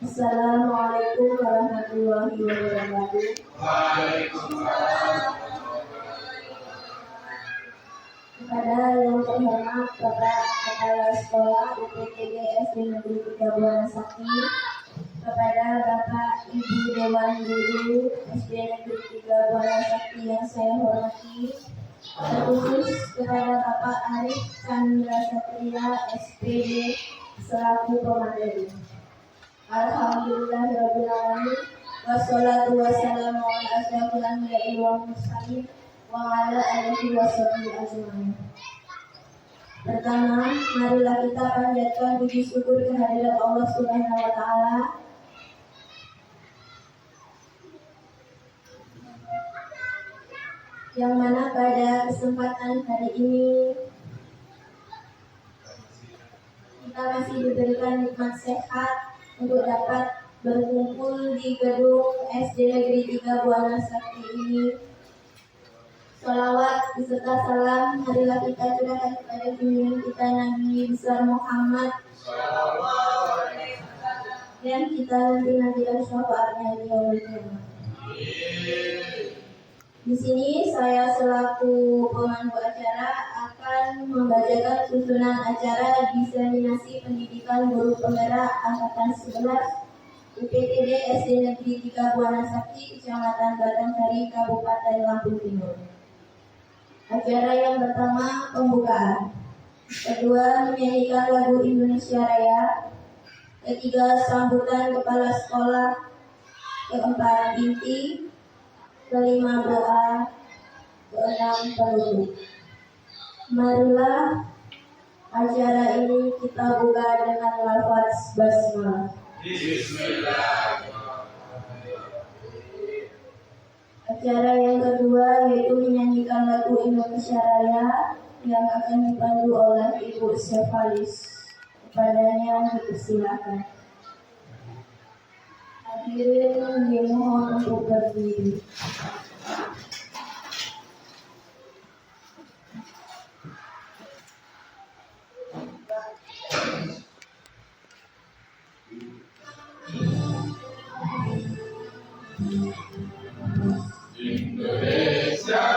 Assalamualaikum warahmatullahi wabarakatuh. Waalaikumsalam. Kepada yang terhormat Bapak Kepala Sekolah UPTD SD Negeri 3 Buana Sakti, kepada Bapak Ibu Dewan Guru SD Negeri 3 Buana Sakti yang saya hormati, terkhusus kepada Bapak Arif Chandra Satria SPD selaku pemateri. Alhamdulillahirabbil alamin, wassalatu wassalamu ala asyrofil anbiya'i wal mursalin wa ala alihi washabihi ajmain. Pertama, marilah kita panjatkan puji syukur kehadirat Allah Subhanahu wa taala yang mana pada kesempatan hari ini kita masih diberikan nikmat sehat untuk dapat berkumpul di gedung SD Negeri 3 Buana Sakti ini. Salawat beserta salam marilah kita curahkan kepada junjungan kita Nabi besar Muhammad dan kita nanti-nantikan syafaatnya di yaumul qiyamah. Di sini saya selaku pemandu acara akan membacakan susunan acara diseminasi pendidikan guru penggerak angkatan 11 UPTD SD Negeri 3 Buana Sakti, Kecamatan Batanghari, Kabupaten Lampung Timur. Acara yang pertama pembukaan, kedua menyanyikan lagu Indonesia Raya, ketiga sambutan kepala sekolah, keempat inti, kelima doa, keenam penutup. Marilah acara ini kita buka dengan lafaz basmalah. Acara yang kedua yaitu menyanyikan lagu Indonesia Raya yang akan dipandu oleh Ibu Sefalis. Kepadanya dipersilakan. Hadirin dimohon untuk berdiri. Indonesia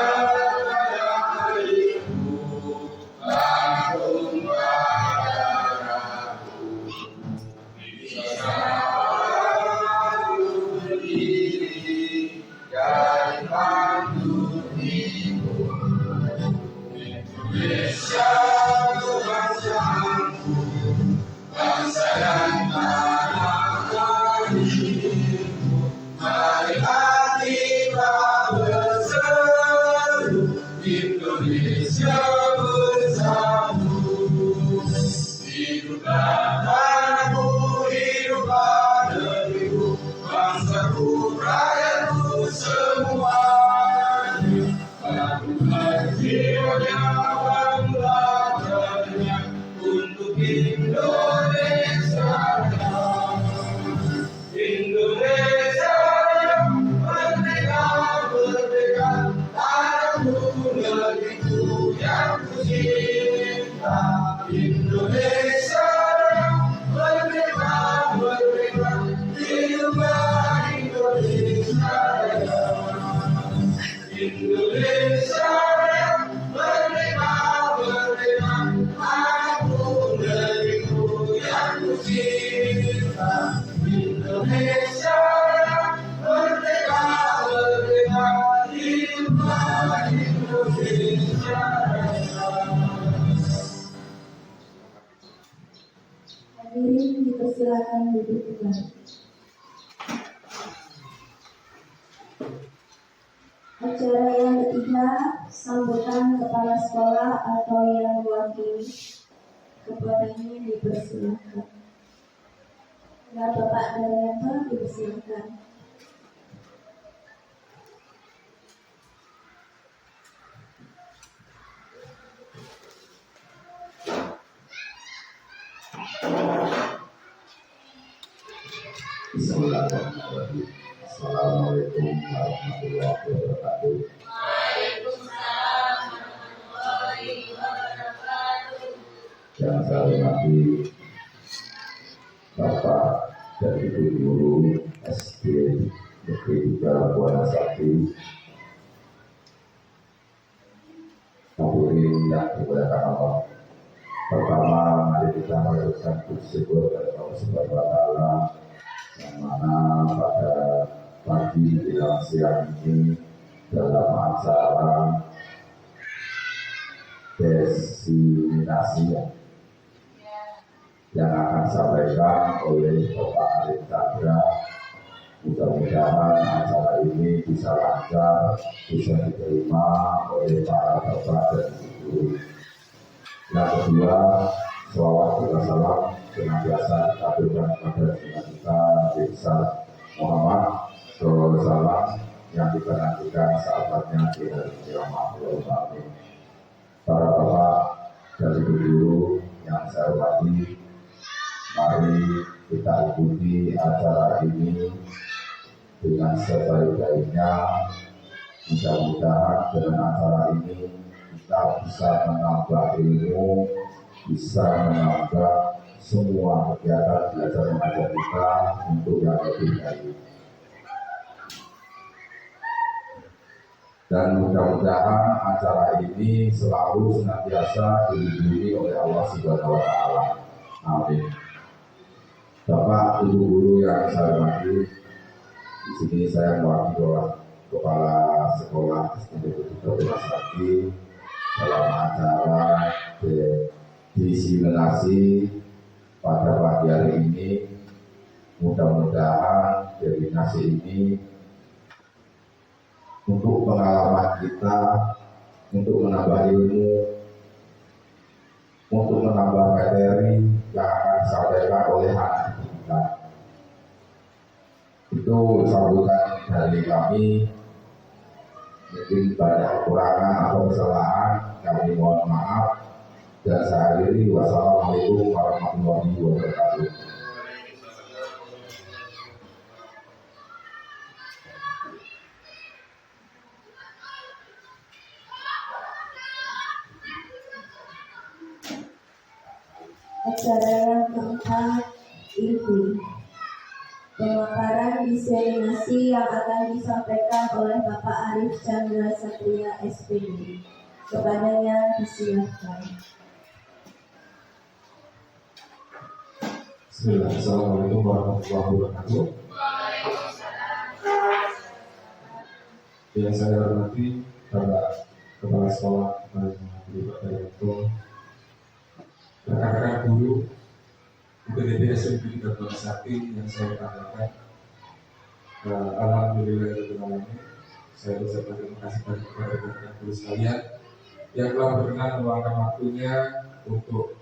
negeriku, lambung darahku, bisa selalu berdiri dan pandu hidup. Indonesia bangsaku, bangsa dan tanah airku, marilah kita berseru, Indonesia bersatu. Hiduplah tanahku, hiduplah negeriku, bangsaku, rakyatku semuanya. Bangunlah jiwanya, bangunlah badannya untuk Indonesia. Indonesia merdeka, merdeka, tanahku, negeriku yang kucinta. Indonesia merdeka, merdeka, hiduplah Indonesia. Indonesia merdeka, merdeka, tanahku, negeriku yang kucinta. Indonesia merdeka, merdeka, hiduplah Indonesia. Hadirin dipersilakan duduk kembali. Acara yang ketiga, sambutan kepala sekolah atau yang mewakili. Kepadanya dipersilakan. Ya, Bapak Daryanto dipersilakan. Bismillahirrahmanirrahim. Assalamualaikum warahmatullahi wabarakatuh. Waalaikumsalam warahmatullahi wabarakatuh. Yang saya hormati Bapak dan Ibu Guru SD Negeri 3 Buana Sakti, hadirin yang dimuliakan Allah. Pertama, mari kita mengucapkan bersyukur kepada Allah Subhanahu wa Ta'ala yang mana pada pagi menjelang siang ini dalam acara diseminasi yang akan disampaikan oleh Bapak Arif Chandra. Mudah-mudahan acara ini bisa lancar, bisa diterima oleh para bapak dan ibu. Yang kedua, sholawat dan salam senantiasa dikabulkan kepada kita Besar Muhammad Sallallahu Alaihi Wasallam yang kita nantikan sahabatnya di hari kiamat. Amin. Para bapak dan ibu guru yang saya hormati, mari kita ikuti acara ini dengan sebaik-baiknya. Mudah-mudahan dengan acara ini kita bisa menambah ilmu, bisa menambah semua kegiatan belajar mengajar kita untuk yang lebih baik. Dan mudah-mudahan acara ini selalu senantiasa dilindungi oleh Allah Subhanahu wa Ta'ala. Amin. Bapak, Ibu guru yang saya hormati, di sini saya mewakili Kepala Sekolah SD Buana Sakti dalam acara diseminasi pada pagi hari ini. Mudah-mudahan diseminasi ini untuk pengalaman kita, untuk menambah ilmu, untuk menambah materi yang akan disampaikan oleh anak kita. Itu sambutan dari kami. Mungkin banyak kekurangan atau kesalahan, kami mohon maaf. Dan saya akhiri, wassalamualaikum warahmatullahi wabarakatuh. Acara yang keempat, inti pemaparan diseminasi yang akan disampaikan oleh Bapak Arif Chandra Satria SPD. Kepadanya disilakan. Assalamualaikum warahmatullahi wabarakatuh. Yang saya hormati Bapak Kepala Sekolah, Bapak Direktur, rekan-rekan guru UPTD SMP 3 Buana Sakti yang saya banggakan. Alhamdulillah saya ucapkan terima kasih kepada rekan-rekan guru sekalian yang telah berkenan meluangkan waktunya untuk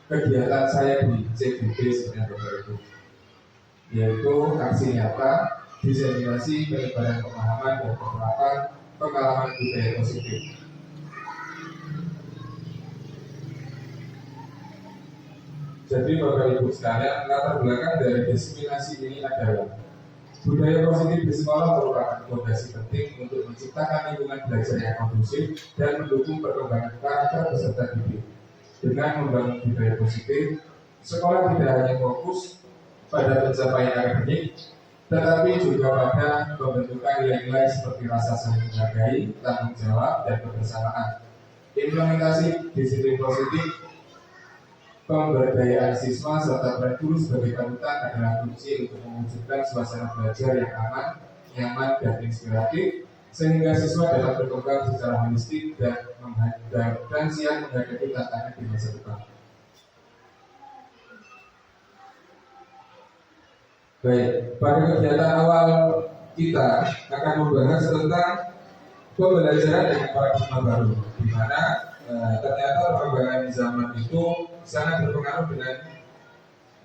kegiatan saya di CBB sebenarnya Bapak Ibu, yaitu aksi nyata diseminasi penyebaran pemahaman dan penerapan pengalaman budaya positif. Jadi Bapak Ibu sekalian, latar belakang dari diseminasi ini adalah budaya positif di sekolah merupakan fondasi penting untuk menciptakan lingkungan belajar yang kondusif dan mendukung perkembangan karakter peserta didik. Dengan membangun budaya positif, sekolah tidak hanya fokus pada pencapaian akademik, tetapi juga pada pembentukan nilai-nilai seperti rasa saling menghargai, tanggung jawab, dan kebersamaan. Implementasi disiplin positif, pemberdayaan siswa serta peran guru sebagai panutan adalah kunci untuk mewujudkan suasana belajar yang aman, nyaman, dan inspiratif, sehingga siswa dapat berkembang secara holistik dan siap menghadapi tantangan di masa depan. Baik, pada kegiatan awal kita akan membahas tentang pembelajaran dengan paradigma baru, di mana ternyata perkembangan zaman itu sangat berpengaruh dengan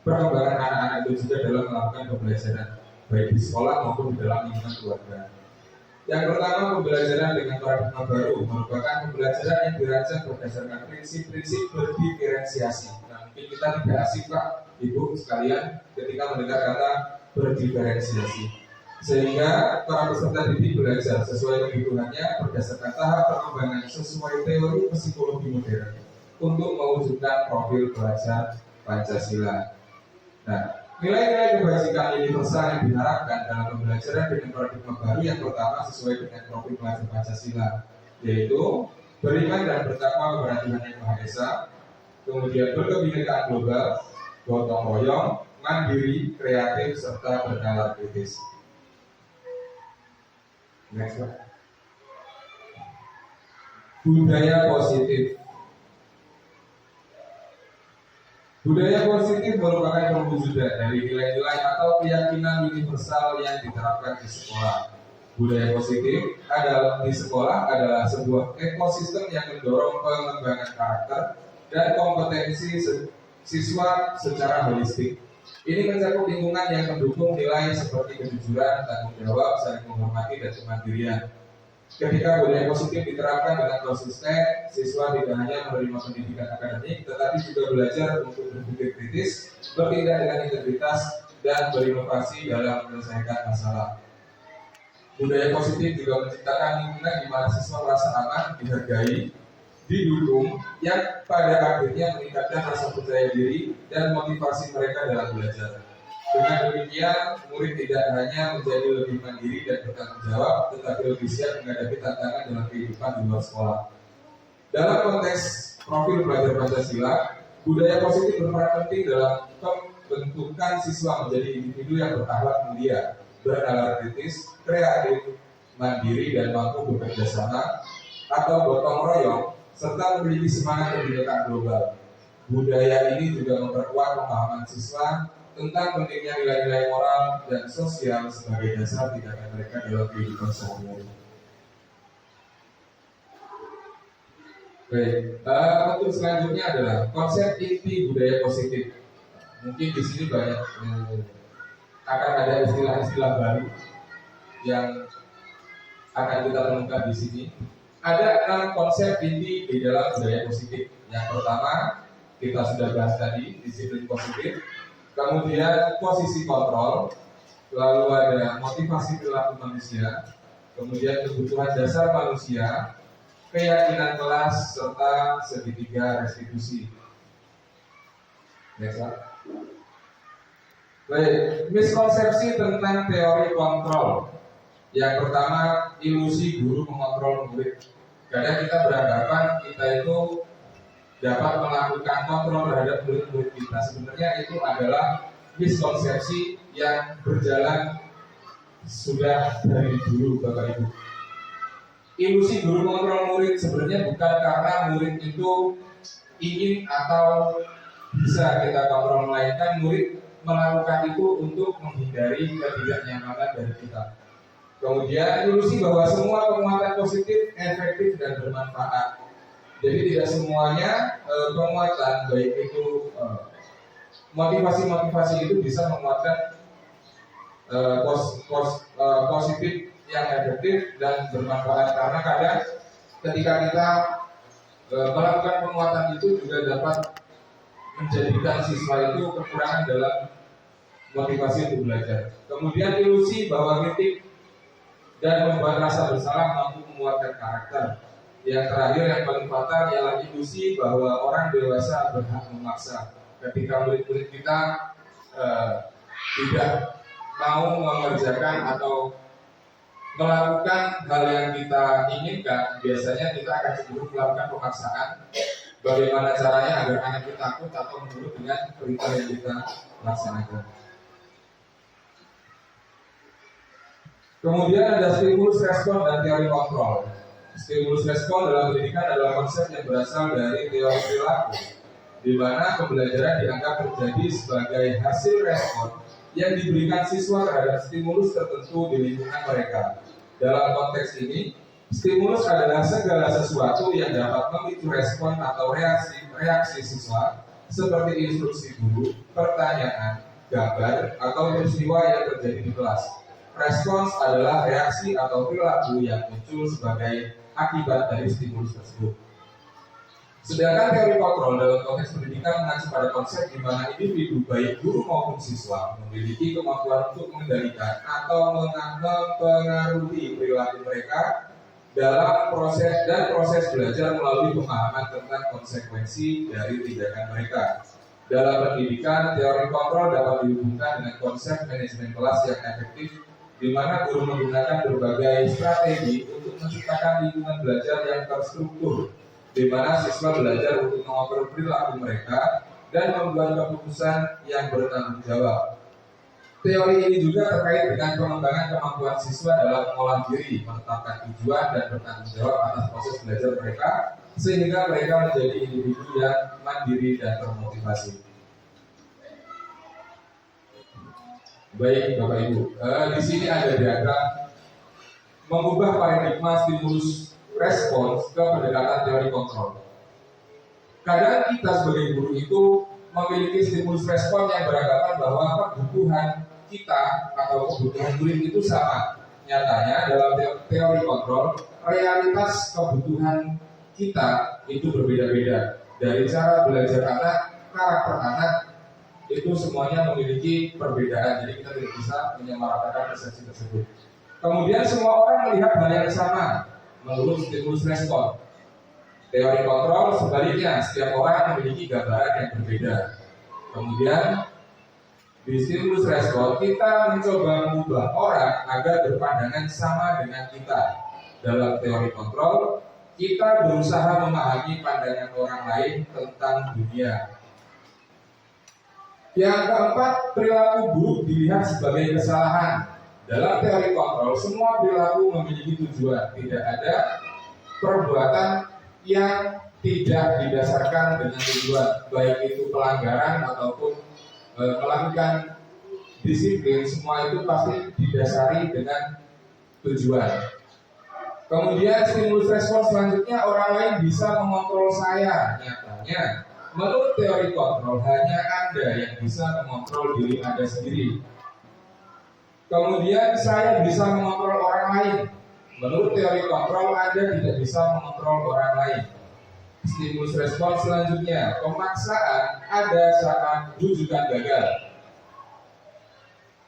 perkembangan anak-anak itu juga dalam melakukan pembelajaran baik di sekolah maupun di dalam lingkungan keluarga. Yang pertama, pembelajaran dengan paradigma baru merupakan pembelajaran yang dirancang berdasarkan prinsip-prinsip berdiferensiasi. Nah, mungkin kita tidak asing Pak, Ibu sekalian ketika mendengar kata berdiferensiasi, sehingga para peserta didik belajar sesuai kebutuhannya berdasarkan tahap perkembangan sesuai teori psikologi modern untuk mewujudkan profil belajar Pancasila. Nah, nilai-nilai kebajikan universal yang diharapkan dalam pembelajaran dengan paradigma baru yang pertama sesuai dengan profil pelajar Pancasila, yaitu beriman dan bertakwa kepada Tuhan Yang Maha Esa, kemudian berkebinekaan global, gotong royong, mandiri, kreatif, serta bernalar kritis. Next slide. Budaya positif. Budaya positif merupakan perwujudan dari nilai-nilai atau keyakinan universal yang diterapkan di sekolah. Budaya positif adalah di sekolah adalah sebuah ekosistem yang mendorong pengembangan karakter dan kompetensi siswa secara holistik. Ini mencakup lingkungan yang mendukung nilai seperti kejujuran, tanggung jawab, saling menghormati, dan kemandirian. Ketika budaya positif diterapkan dengan konsisten, siswa tidak hanya menerima pendidikan akademik, tetapi juga belajar untuk berpikir kritis, bertindak dengan integritas, dan berinovasi dalam menyelesaikan masalah. Budaya positif juga menciptakan lingkungan di mana siswa merasa aman, dihargai, didukung, yang pada akhirnya meningkatkan rasa percaya diri dan motivasi mereka dalam belajar. Dengan demikian, murid tidak hanya menjadi lebih mandiri dan bertanggung jawab, tetapi lebih siap menghadapi tantangan dalam kehidupan di luar sekolah. Dalam konteks profil belajar Pancasila, budaya positif berperan penting dalam pembentukan siswa menjadi individu yang berakhlak mulia, bernalar kritis, kreatif, mandiri, dan mampu bekerja sama atau gotong royong, serta memiliki semangat kebinekaan global. Budaya ini juga memperkuat pemahaman siswa tentang pentingnya nilai-nilai moral dan sosial sebagai dasar tindakan mereka dalam kehidupan sehari-hari. Baik, untuk selanjutnya adalah konsep inti budaya positif. Mungkin di sini banyak akan ada istilah-istilah baru yang akan kita temukan di sini. Ada 6 konsep inti di dalam budaya positif. Yang pertama, kita sudah bahas tadi, disiplin positif. Kemudian posisi kontrol, lalu ada motivasi perilaku manusia, kemudian kebutuhan dasar manusia, keyakinan kelas, serta segitiga restitusi. Next slide. Baik, miskonsepsi tentang teori kontrol. Yang pertama, ilusi guru mengontrol murid. Kadang kita beranggapan kita itu dapat melakukan kontrol terhadap murid-murid kita. Sebenarnya itu adalah miskonsepsi yang berjalan sudah dari dulu, Bapak Ibu. Ilusi guru mengontrol murid sebenarnya bukan karena murid itu ingin atau bisa kita kontrol, melainkan murid melakukan itu untuk menghindari ketidaknyamanan dari kita. Kemudian ilusi bahwa semua penguatan positif, efektif, dan bermanfaat. Jadi tidak semuanya penguatan, baik itu motivasi-motivasi itu bisa menguatkan positif yang efektif dan bermanfaat. Karena kadang ketika kita melakukan penguatan itu juga dapat menjadikan siswa itu kekurangan dalam motivasi untuk belajar. Kemudian ilusi bahwa kritik dan membuat rasa bersalah mampu menguatkan karakter. Yang terakhir yang paling fatal ialah ilusi bahwa orang dewasa berhak memaksa. Ketika murid-murid kita tidak mau mengerjakan atau melakukan hal yang kita inginkan, biasanya kita akan cenderung melakukan pemaksaan. Bagaimana caranya agar anak kita takut atau menurut dengan perintah yang kita laksanakan. Kemudian ada stimulus respon dan teori kontrol. Stimulus respon dalam pendidikan adalah konsep yang berasal dari teori perilaku, di mana pembelajaran dianggap terjadi sebagai hasil respon yang diberikan siswa terhadap stimulus tertentu di lingkungan mereka. Dalam konteks ini, stimulus adalah segala sesuatu yang dapat memicu respon atau reaksi siswa, seperti instruksi guru, pertanyaan, gambar, atau peristiwa yang terjadi di kelas. Respons adalah reaksi atau perilaku yang muncul sebagai akibat dari stimulus tersebut. Sedangkan teori kontrol dalam konteks pendidikan mengacu pada konsep di mana individu baik guru maupun siswa memiliki kemampuan untuk mengendalikan atau mempengaruhi perilaku mereka dalam proses belajar melalui pemahaman tentang konsekuensi dari tindakan mereka. Dalam pendidikan, teori kontrol dapat dihubungkan dengan konsep manajemen kelas yang efektif, di mana guru menggunakan berbagai strategi untuk menciptakan lingkungan belajar yang terstruktur, di mana siswa belajar untuk mengontrol perilaku mereka dan membuat keputusan yang bertanggung jawab. Teori ini juga terkait dengan pengembangan kemampuan siswa dalam mengolah diri, menetapkan tujuan, dan bertanggung jawab atas proses belajar mereka, sehingga mereka menjadi individu yang mandiri dan termotivasi. Baik Bapak Ibu, di sini ada diagram mengubah paradigma stimulus respons ke pendekatan teori kontrol. Kadang kita sebagai guru itu memiliki stimulus respon yang beranggapan bahwa kebutuhan kita atau kebutuhan murid itu sama. Nyatanya dalam teori kontrol, realitas kebutuhan kita itu berbeda-beda. Dari cara belajar anak, karakter anak, itu semuanya memiliki perbedaan. Jadi kita tidak bisa menyamaratakan persepsi tersebut. Kemudian semua orang melihat hal yang sama menurut stimulus respon. Teori kontrol sebaliknya, setiap orang memiliki gambaran yang berbeda. Kemudian di stimulus respon kita mencoba mengubah orang agar berpandangan sama dengan kita. Dalam teori kontrol, kita berusaha memahami pandangan orang lain tentang dunia. Yang keempat, perilaku buruk dilihat sebagai kesalahan. Dalam teori kontrol, semua perilaku memiliki tujuan. Tidak ada perbuatan yang tidak didasarkan dengan tujuan, baik itu pelanggaran ataupun melakukan disiplin, semua itu pasti didasari dengan tujuan. Kemudian stimulus respon selanjutnya, orang lain bisa mengontrol saya. Nyatanya, menurut teori kontrol hanya Anda yang bisa mengontrol diri Anda sendiri. Kemudian saya bisa mengontrol orang lain. Menurut teori kontrol Anda tidak bisa mengontrol orang lain. Stimulus respon selanjutnya, pemaksaan ada saat rujukan gagal.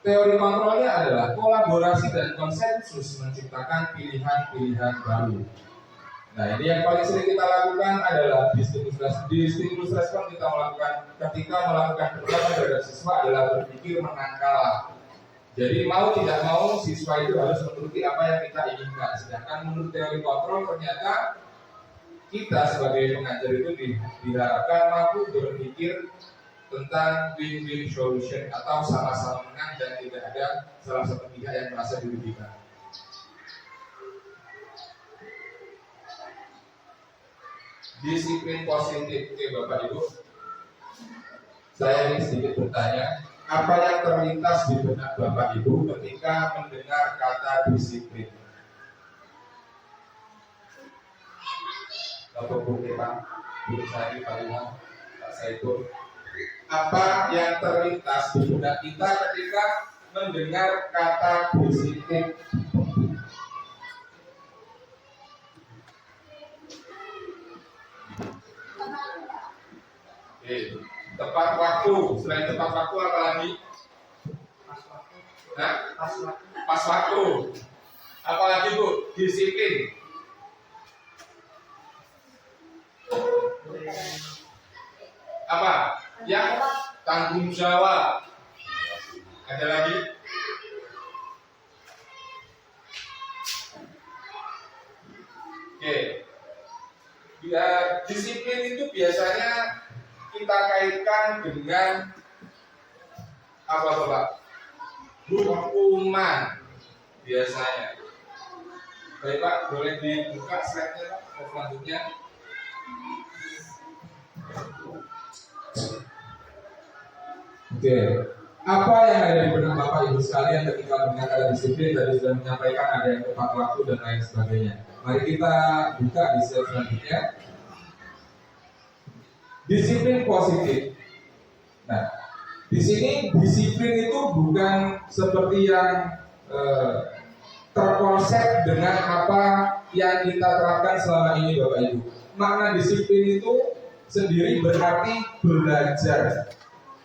Teori kontrolnya adalah kolaborasi dan konsensus menciptakan pilihan-pilihan baru. Nah, ini yang paling sering kita lakukan adalah di stimulus respon kita melakukan ketika melakukan penerapan terhadap siswa adalah berpikir menang kalah. Jadi mau tidak mau siswa itu harus menuruti apa yang kita inginkan. Sedangkan menurut teori kontrol ternyata kita sebagai pengajar itu diharapkan mampu berpikir tentang win-win solution atau sama-sama menang dan tidak ada salah satu pihak yang merasa dirugikan. Disiplin positif, oke Bapak Ibu. Saya ingin sedikit bertanya, apa yang terlintas di benak Bapak Ibu ketika mendengar kata disiplin? Bapak Bu Kepa, Bu Sari, Pak Imam, Pak Saiful. Apa yang terlintas di benak kita ketika mendengar kata disiplin? Oke, tepat waktu. Selain tepat waktu apa lagi? Pas waktu. Apa lagi Bu? Disiplin. Apa? Yang tanggung jawab. Ada lagi? Oke. Ya, disiplin itu biasanya kita kaitkan dengan apa Bapak? Hukuman biasanya. Baik Pak, boleh dibuka slide-nya Pak, selanjutnya. Oke, apa yang ada di benak Bapak Ibu sekalian ketika mendengar kata disiplin? Tadi sudah menyampaikan ada yang tepat waktu dan lain sebagainya. Mari kita buka di slide selanjutnya. Disiplin positif. Nah, di sini disiplin itu bukan seperti yang terkonsep dengan apa yang kita terapkan selama ini Bapak Ibu. Makna disiplin itu sendiri berarti belajar.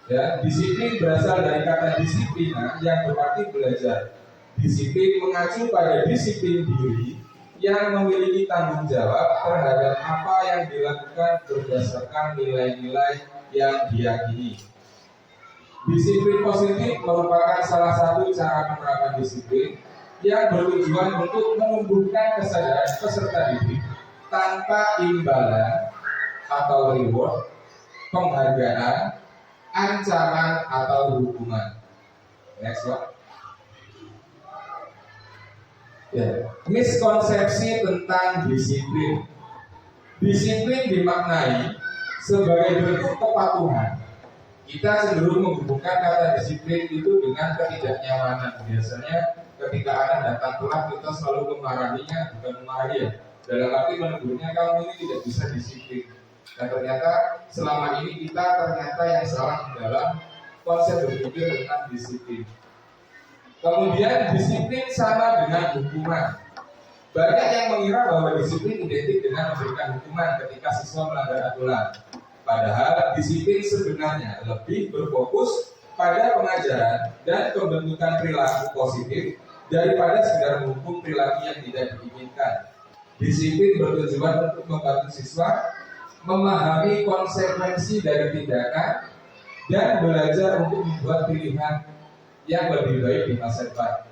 Ya, disiplin berasal dari kata disiplina yang berarti belajar. Disiplin mengacu pada disiplin diri, yang memiliki tanggung jawab terhadap apa yang dilakukan berdasarkan nilai-nilai yang diyakini. Disiplin positif merupakan salah satu cara menerapkan disiplin yang bertujuan untuk menumbuhkan kesadaran peserta didik tanpa imbalan atau reward, penghargaan, ancaman atau hukuman. Next one. Ya, miskonsepsi tentang disiplin. Disiplin dimaknai sebagai bentuk kepatuhan. Kita cenderung menghubungkan kata disiplin itu dengan ketidaknyamanan. Biasanya ketika anak datang telat kita selalu memarahinya, bukan memarahi ya. Dalam arti menegurnya, kamu ini tidak bisa disiplin. Dan ternyata selama ini kita ternyata yang salah dalam konsep berpikir tentang disiplin. Kemudian disiplin sama dengan hukuman. Banyak yang mengira bahwa disiplin identik dengan memberikan hukuman ketika siswa melanggar aturan. Padahal disiplin sebenarnya lebih berfokus pada pengajaran dan pembentukan perilaku positif daripada sekedar menghukum perilaku yang tidak diinginkan. Disiplin bertujuan untuk membantu siswa memahami konsekuensi dari tindakan dan belajar untuk membuat pilihan yang lebih baik di masa depan.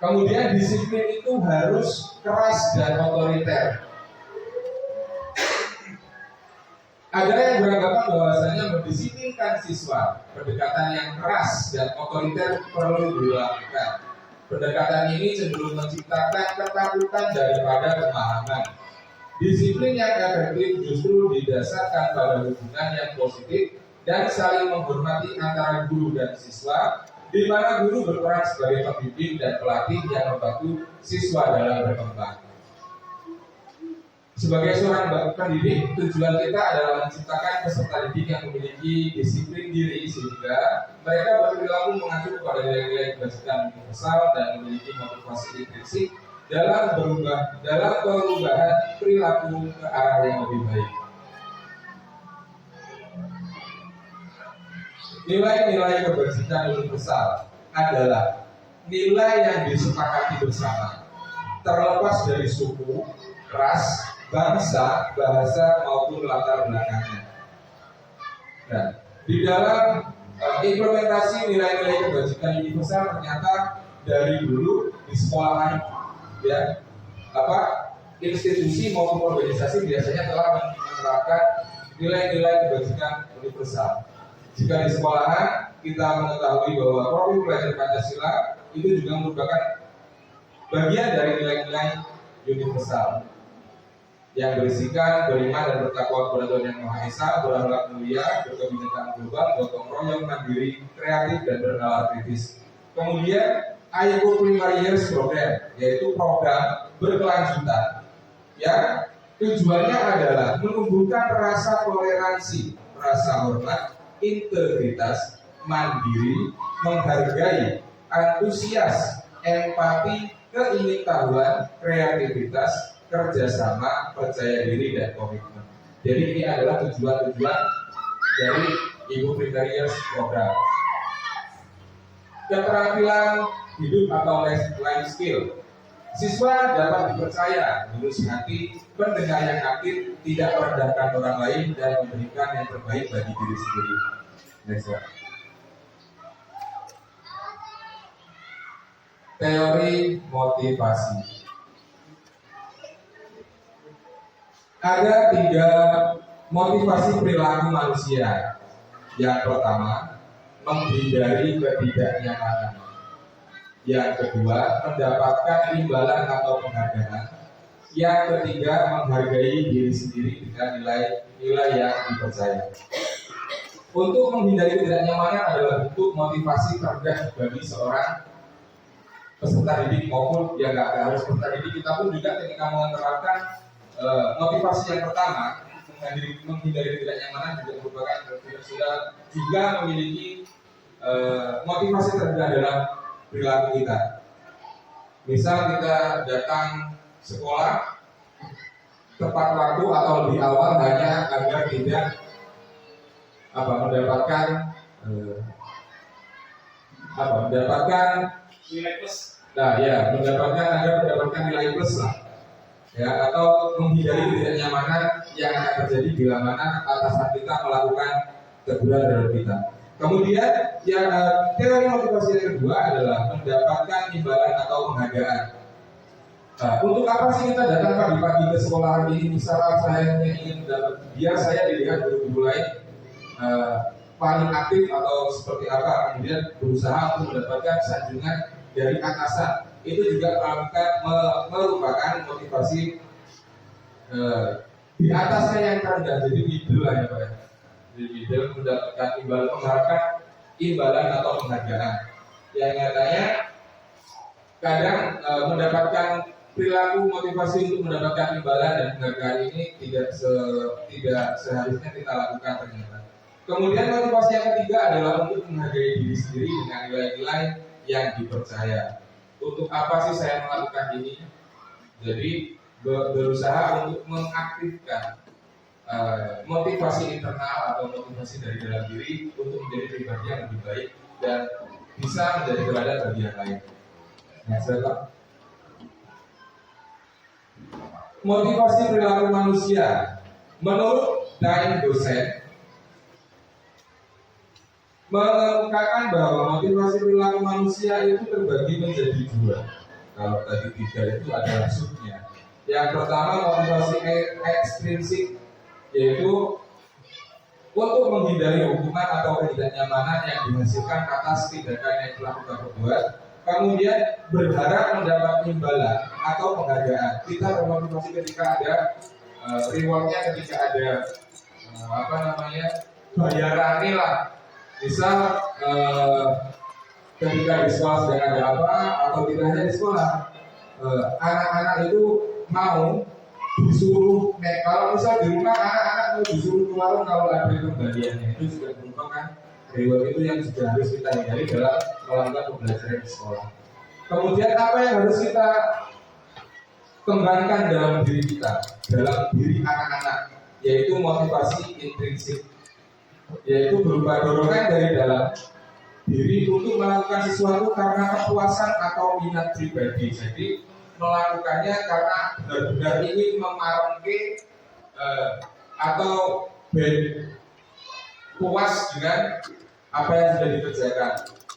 Kemudian disiplin itu harus keras dan otoriter. Ada yang beranggapan bahwasanya mendisiplinkan siswa, pendekatan yang keras dan otoriter perlu dilakukan. Pendekatan ini cenderung menciptakan ketakutan daripada pemahaman. Disiplin yang efektif justru didasarkan pada hubungan yang positif dan saling menghormati antara guru dan siswa, di mana guru berperan sebagai pembimbing dan pelatih yang membantu siswa dalam berkembang. Sebagai seorang pendidik, tujuan kita adalah menciptakan peserta didik yang memiliki disiplin diri sehingga mereka berperilaku mengacu kepada nilai-nilai kebajikan universal dan memiliki motivasi intrinsik dalam perubahan perilaku ke arah yang lebih baik. Nilai-nilai kebajikan universal adalah nilai yang disepakati bersama, terlepas dari suku, ras, bangsa, bahasa maupun latar belakangnya. Nah, di dalam implementasi nilai-nilai kebajikan universal ternyata dari dulu di sekolahan ya institusi maupun organisasi biasanya telah menerapkan nilai-nilai kebajikan universal. Jika di sekolahan kita mengetahui bahwa program belajar Pancasila itu juga merupakan bagian dari nilai-nilai universal yang berisikan beriman dan bertakwa kepada Tuhan Yang Maha Esa, berakhlak mulia, berkebinekaan global, gotong royong, mandiri, kreatif dan bernalar kritis. Kemudian ICO Primary Years Program, yaitu program berkelanjutan yang tujuannya adalah menumbuhkan rasa toleransi, rasa hormat, integritas, mandiri, menghargai, antusias, empati, keingintahuan, kreativitas, kerjasama, percaya diri, dan komitmen. Jadi ini adalah tujuan-tujuan dari Ibu Primary Years Program. Keterampilan hidup atau life skill. Siswa dapat dipercaya, tulus hati, pendengar yang aktif, tidak merendahkan orang lain, dan memberikan yang terbaik bagi diri sendiri. Next one. Teori motivasi. Ada 3 motivasi perilaku manusia. Yang pertama, menghindari ketidaknyamanan. Yang kedua, mendapatkan imbalan atau penghargaan. Yang ketiga, menghargai diri sendiri dengan nilai-nilai yang dipercaya. Untuk menghindari ketidaknyamanan adalah bentuk motivasi terdekat bagi seorang peserta didik maupun yang nggak harus peserta didik. Kita pun juga ketika menerapkan motivasi yang pertama, menghindari ketidaknyamanan juga merupakan sudah juga memiliki motivasi terdekat dalam perilaku kita. Misal kita datang sekolah tepat waktu atau lebih awal hanya agar tidak mendapatkan nilai plus. Nah ya, mendapatkan nilai plus lah. ya, atau menghindari ketidaknyamanan yang akan terjadi bila mana atasan kita melakukan teguran terhadap kita. Kemudian yang teori motivasi yang kedua adalah mendapatkan imbalan atau penghargaan. Nah, untuk apa sih kita datang pagi-pagi ke sekolah ini? Misalnya saya ingin biar saya dilihat guru-guru lain paling aktif atau seperti apa, kemudian berusaha untuk mendapatkan sanjungan dari atasan. Itu juga merupakan motivasi di atasnya yang rendah, jadi middle lah ya Pak. Jadi middle mendapatkan imbalan atau penghargaan. Yang nyatanya kadang mendapatkan perilaku motivasi untuk mendapatkan imbalan dan penghargaan ini tidak seharusnya kita lakukan ternyata. Kemudian motivasi yang ketiga adalah untuk menghargai diri sendiri dengan nilai-nilai yang dipercaya. Untuk apa sih saya melakukan ini? Jadi berusaha untuk mengaktifkan motivasi internal atau motivasi dari dalam diri untuk menjadi pribadi yang lebih baik dan bisa menjadi teladan bagi yang lain. Nah, motivasi perilaku manusia menurut Dain dosen mengemukakan bahwa motivasi perilaku manusia itu terbagi menjadi dua. Kalau tadi tiga itu adalah subnya. Yang pertama motivasi ekstrinsik, yaitu untuk menghindari hukuman atau ketidaknyamanan yang dihasilkan atas tindakan yang telah kita perbuat. Kemudian berharap mendapat imbalan atau penghargaan. Kita bermotivasi ketika ada rewardnya, ketika ada bayarannya lah. Misal ketika di sekolah sedang ada apa, atau tidak hanya di sekolah, anak-anak itu mau disuruh, kalau misal di rumah anak-anak mau disuruh ke warung kalau ada kembaliannya, itu juga merupakan reward itu yang sudah harus kita hindari dalam melakukan pembelajaran di sekolah. Kemudian apa yang harus kita kembangkan dalam diri kita, dalam diri anak-anak, yaitu motivasi intrinsik, yaitu berupa dorongan dari dalam diri untuk melakukan sesuatu karena kepuasan atau minat pribadi. Jadi melakukannya karena benar-benar ingin memarengke atau puas dengan apa yang sudah dikerjakan,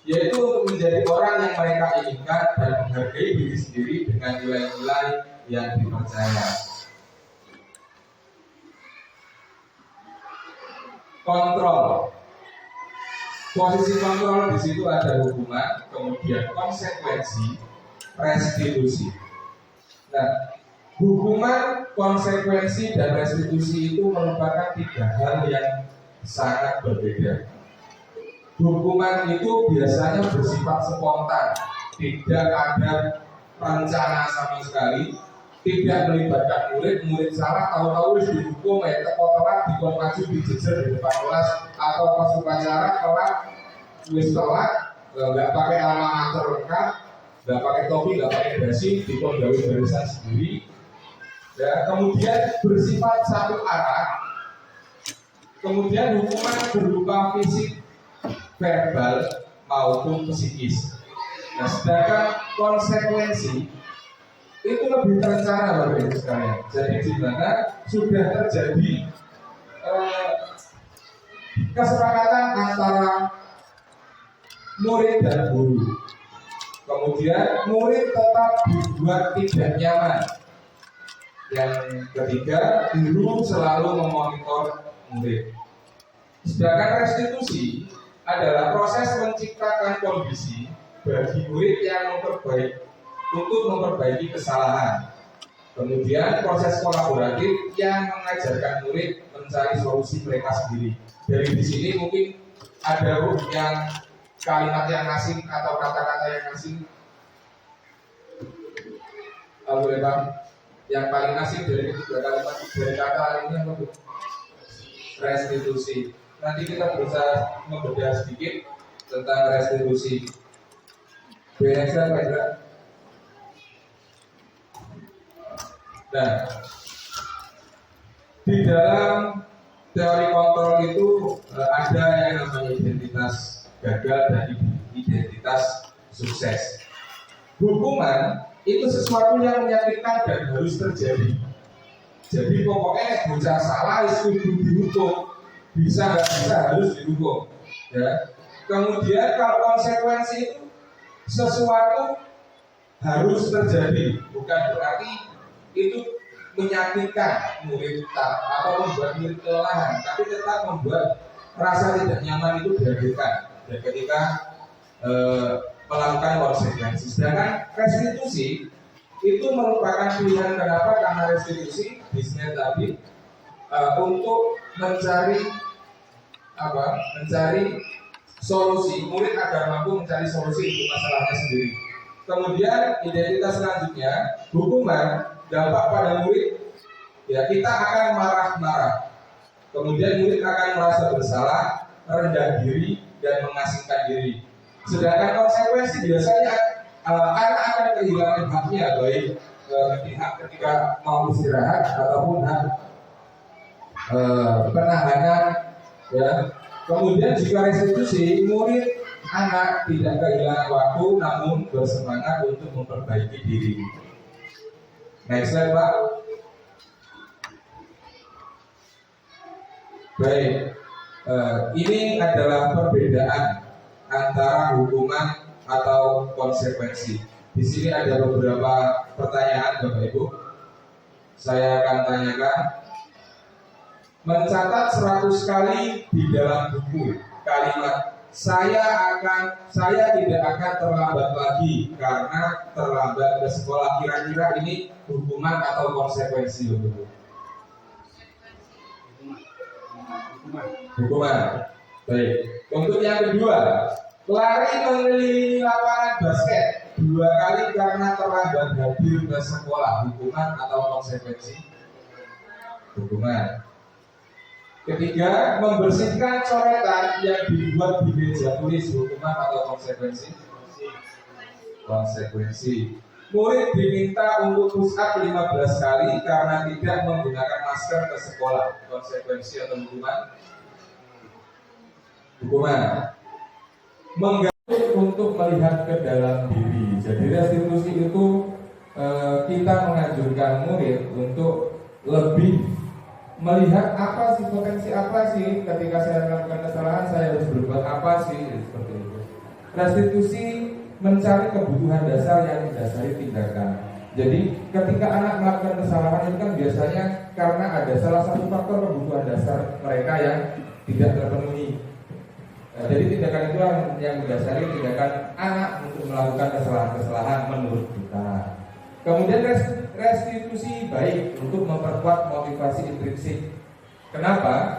yaitu untuk menjadi orang yang mereka inginkan dan menghargai diri sendiri dengan nilai-nilai yang dipercaya. Kontrol. Posisi kontrol di situ ada hukuman, kemudian konsekuensi, restitusi. Nah, hukuman, konsekuensi, dan restitusi itu merupakan tiga hal yang sangat berbeda. Hukuman itu biasanya bersifat spontan, tidak ada rencana sama sekali, tidak melibatkan murid salah, tahu-tahu dihukum, teko telat, dikon maju, dijejer di depan kelas, atau pas upacara telat, wis telat, nggak pakai alma mater lengkap, nggak pakai topi, nggak pakai dasi, dikon gawe barisan sendiri. Ya, kemudian bersifat satu arah. Kemudian hukuman berupa fisik, verbal maupun psikis. Nah, sedangkan konsekuensi itu lebih terencana Bapak Ibu sekalian. Jadi di mana sudah terjadi kesepakatan antara murid dan guru. Kemudian murid tetap dibuat tidak nyaman. Yang ketiga, guru selalu memonitor murid. Sedangkan restitusi adalah proses menciptakan kondisi bagi murid yang untuk memperbaiki kesalahan. Kemudian proses kolaboratif yang mengajarkan murid mencari solusi mereka sendiri. Dari di sini mungkin ada yang kalimat yang asing atau kata-kata yang asing. Boleh Bang? Yang paling asing dari ketiga kalimat dari kata ini apa Bu? Restitusi. Nanti kita berusaha membedah sedikit tentang restitusi. Biasa Pak Indra. Nah, di dalam teori kontrol itu ada yang namanya identitas gagal dan identitas sukses. Hukuman itu sesuatu yang menyakitkan dan harus terjadi. Jadi pokoknya bocah salah itu dihukum, bisa nggak bisa harus dihukum. Ya. Kemudian kalau konsekuensi itu sesuatu harus terjadi, bukan berarti itu menyakitkan murid atau membuat murid kelelahan, tapi tetap membuat rasa tidak nyaman itu dihadirkan. Dan ketika melakukan konsekuensi, sedangkan restitusi itu merupakan pilihan. Kenapa? Karena restitusi di sini tadi untuk mencari solusi. Murid agar mampu mencari solusi untuk masalahnya sendiri. Kemudian identitas selanjutnya, hukuman dampak pada murid. Ya, kita akan marah-marah. Kemudian murid akan merasa bersalah, rendah diri, dan mengasingkan diri. Sedangkan konsekuensi biasanya anak akan kehilangan haknya, baik hak ketika mau istirahat ataupun hak penahanan. Ya. Kemudian jika restitusi, murid anak tidak kehilangan waktu, namun bersemangat untuk memperbaiki diri. Next slide, Pak. Baik, ini adalah perbedaan antara hukuman atau konsekuensi. Di sini ada beberapa pertanyaan, Bapak Ibu. Saya akan tanyakan. Mencatat 100 kali di dalam buku kalimat saya tidak akan terlambat lagi karena terlambat ke sekolah. Kira-kira ini hukuman atau konsekuensi, Bapak Ibu? Hukuman. Baik. Untuk yang kedua, lari mengelilingi lapangan basket 2 kali karena terlambat hadir ke sekolah, hukuman atau konsekuensi? Hukuman. Ketiga, membersihkan coretan yang dibuat di meja tulis, hukuman atau konsekuensi? Konsekuensi. Murid diminta untuk push up 15 kali karena tidak menggunakan masker ke sekolah, konsekuensi atau hukuman? Hukuman. Menggantung untuk melihat ke dalam diri. Jadi restitusi itu kita menganjurkan murid untuk lebih melihat apa sih, potensi apa sih ketika saya melakukan kesalahan, saya harus berbuat apa sih, seperti itu. Restitusi mencari kebutuhan dasar yang mendasari tindakan. Jadi ketika anak melakukan kesalahan itu kan biasanya karena ada salah satu faktor kebutuhan dasar mereka yang tidak terpenuhi. Jadi tindakan itu yang mendasari tindakan anak untuk melakukan kesalahan-kesalahan menurut kita. Kemudian restitusi baik untuk memperkuat motivasi intrinsik. Kenapa?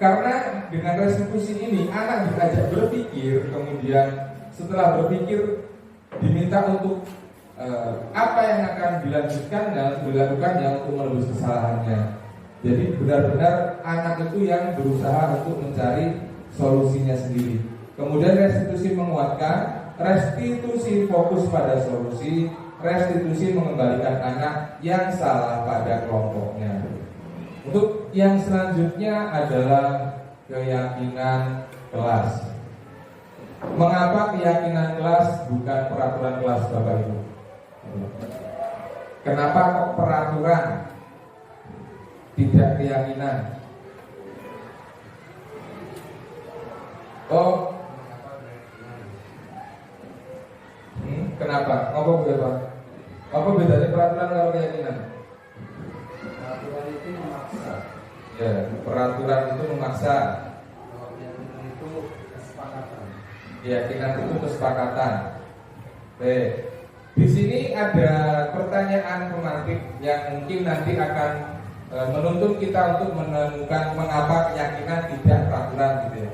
Karena dengan restitusi ini anak diajak berpikir, kemudian setelah berpikir diminta untuk apa yang akan dilakukannya untuk menebus kesalahannya. Jadi benar-benar anak itu yang berusaha untuk mencari solusinya sendiri. Kemudian restitusi menguatkan, restitusi fokus pada solusi, restitusi mengembalikan anak yang salah pada kelompoknya. Untuk yang selanjutnya adalah keyakinan kelas. Mengapa keyakinan kelas bukan peraturan kelas, Bapak Ibu? Kenapa kok peraturan tidak keyakinan? Oh, kenapa? Apa beda? Apa bedanya peraturan kalau keyakinan? Peraturan itu memaksa. Ya, peraturan itu memaksa. Kalau keyakinan itu kesepakatan. Keyakinan itu kesepakatan. Baik. Di sini ada pertanyaan pemantik yang mungkin nanti akan menuntut kita untuk menemukan mengapa keyakinan tidak peraturan, gitu ya.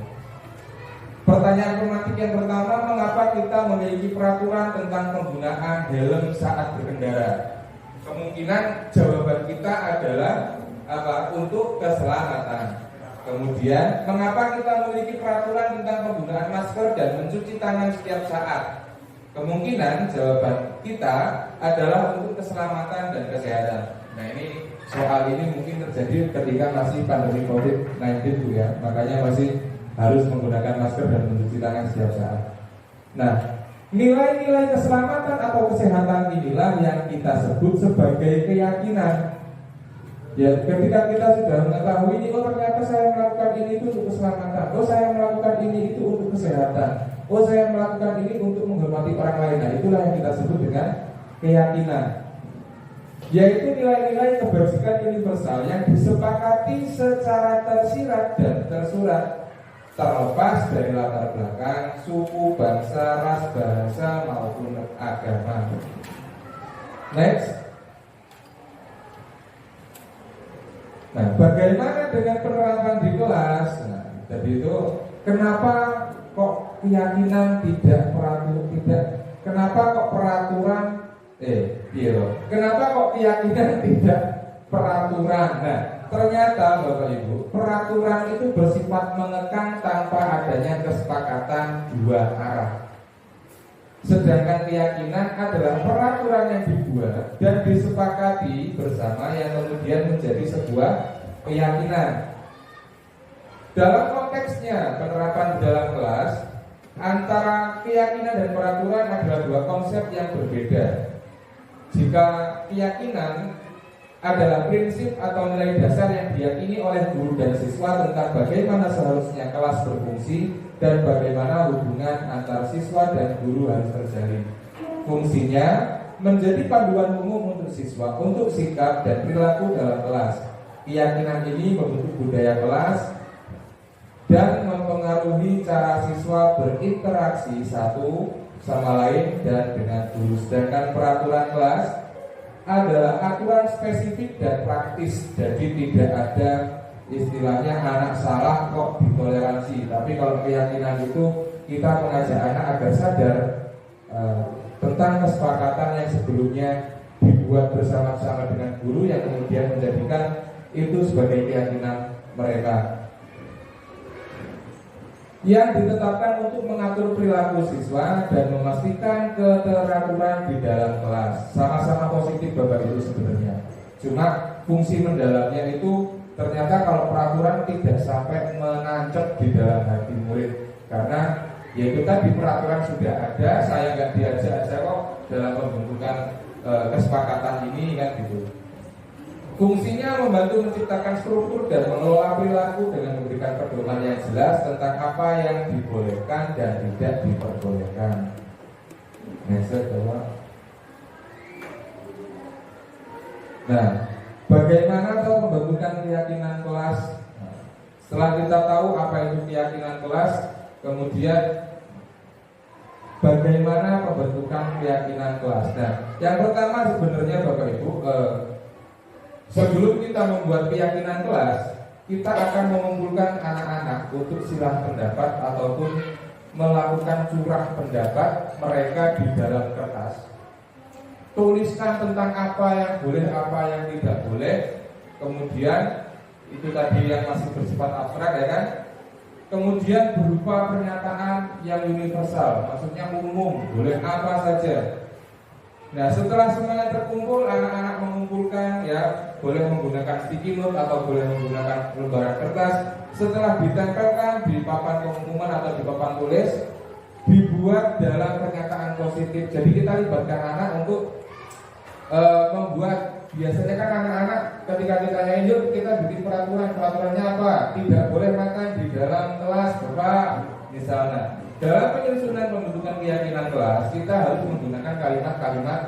Pertanyaan pemantik yang pertama, mengapa kita memiliki peraturan tentang penggunaan helm saat berkendara? Kemungkinan jawaban kita adalah apa? Untuk keselamatan. Kemudian, mengapa kita memiliki peraturan tentang penggunaan masker dan mencuci tangan setiap saat? Kemungkinan jawaban kita adalah untuk keselamatan dan kesehatan. Nah, ini soal ini mungkin terjadi ketika masih pandemi COVID-19, Bu, ya. Makanya masih harus menggunakan masker dan mencuci tangan setiap saat. Nah, Nilai-nilai keselamatan atau kesehatan inilah yang kita sebut sebagai keyakinan. Ya, ketika kita sudah mengetahui ini, oh ternyata saya melakukan ini itu untuk keselamatan, oh saya melakukan ini itu untuk kesehatan, oh saya melakukan ini untuk menghormati orang lain. Nah, itulah yang kita sebut dengan keyakinan, yaitu nilai-nilai kebajikan universal yang disepakati secara tersirat dan tersurat, terlepas dari latar belakang, suku, bangsa, ras, bahasa maupun agama. Next. Nah, bagaimana dengan penerapan di kelas? Nah, jadi itu kenapa kok keyakinan tidak kenapa kok peraturan kenapa kok keyakinan tidak peraturan? Nah, ternyata Bapak Ibu, peraturan itu bersifat mengekang tanpa adanya kesepakatan dua arah. Sedangkan keyakinan adalah peraturan yang dibuat dan disepakati bersama yang kemudian menjadi sebuah keyakinan. Dalam konteksnya penerapan di dalam kelas, antara keyakinan dan peraturan adalah dua konsep yang berbeda. Jika keyakinan adalah prinsip atau nilai dasar yang diyakini oleh guru dan siswa tentang bagaimana seharusnya kelas berfungsi dan bagaimana hubungan antar siswa dan guru harus terjalin. Fungsinya menjadi panduan umum untuk siswa untuk sikap dan perilaku dalam kelas. Keyakinan ini membentuk budaya kelas dan mempengaruhi cara siswa berinteraksi satu sama lain dan dengan guru. Sedangkan peraturan kelas adalah aturan spesifik dan praktis, jadi tidak ada istilahnya anak salah kok ditoleransi. Tapi kalau keyakinan itu kita mengajak anak agar sadar tentang kesepakatan yang sebelumnya dibuat bersama-sama dengan guru yang kemudian menjadikan itu sebagai keyakinan mereka, yang ditetapkan untuk mengatur perilaku siswa dan memastikan keteraturan di dalam kelas. Sama-sama positif Bapak Ibu sebenarnya. Cuma fungsi mendalamnya itu ternyata kalau peraturan tidak sampai menancap di dalam hati murid, karena yaitu tadi peraturan sudah ada, saya nggak diajak aja kok dalam pembentukan kesepakatan ini kan gitu. Fungsinya membantu menciptakan struktur dan mengelola perilaku dengan memberikan pedoman yang jelas tentang apa yang dibolehkan dan tidak diperbolehkan. Next, nah, bagaimana pembentukan keyakinan kelas? Nah, setelah kita tahu apa itu keyakinan kelas, kemudian bagaimana pembentukan keyakinan kelas? Nah, yang pertama sebenarnya Bapak Ibu, sebelum kita membuat keyakinan kelas, kita akan mengumpulkan anak-anak untuk silang pendapat ataupun melakukan curah pendapat mereka di dalam kertas. Tuliskan tentang apa yang boleh, apa yang tidak boleh. Kemudian itu tadi yang masih bersifat abstrak ya kan. Kemudian berupa pernyataan yang universal, maksudnya umum, boleh apa saja. Nah, setelah semuanya terkumpul, anak-anak mengumpulkan ya, boleh menggunakan sticky note atau boleh menggunakan lembaran kertas. Setelah ditempelkan di papan pengumuman atau di papan tulis, dibuat dalam pernyataan positif. Jadi kita libatkan anak untuk membuat. Biasanya kan anak-anak ketika ditanyain yuk kita bikin peraturannya apa? Tidak boleh makan di dalam kelas Bapak misalnya. Dalam penyusunan pembentukan keyakinan kelas, kita harus menggunakan kalimat-kalimat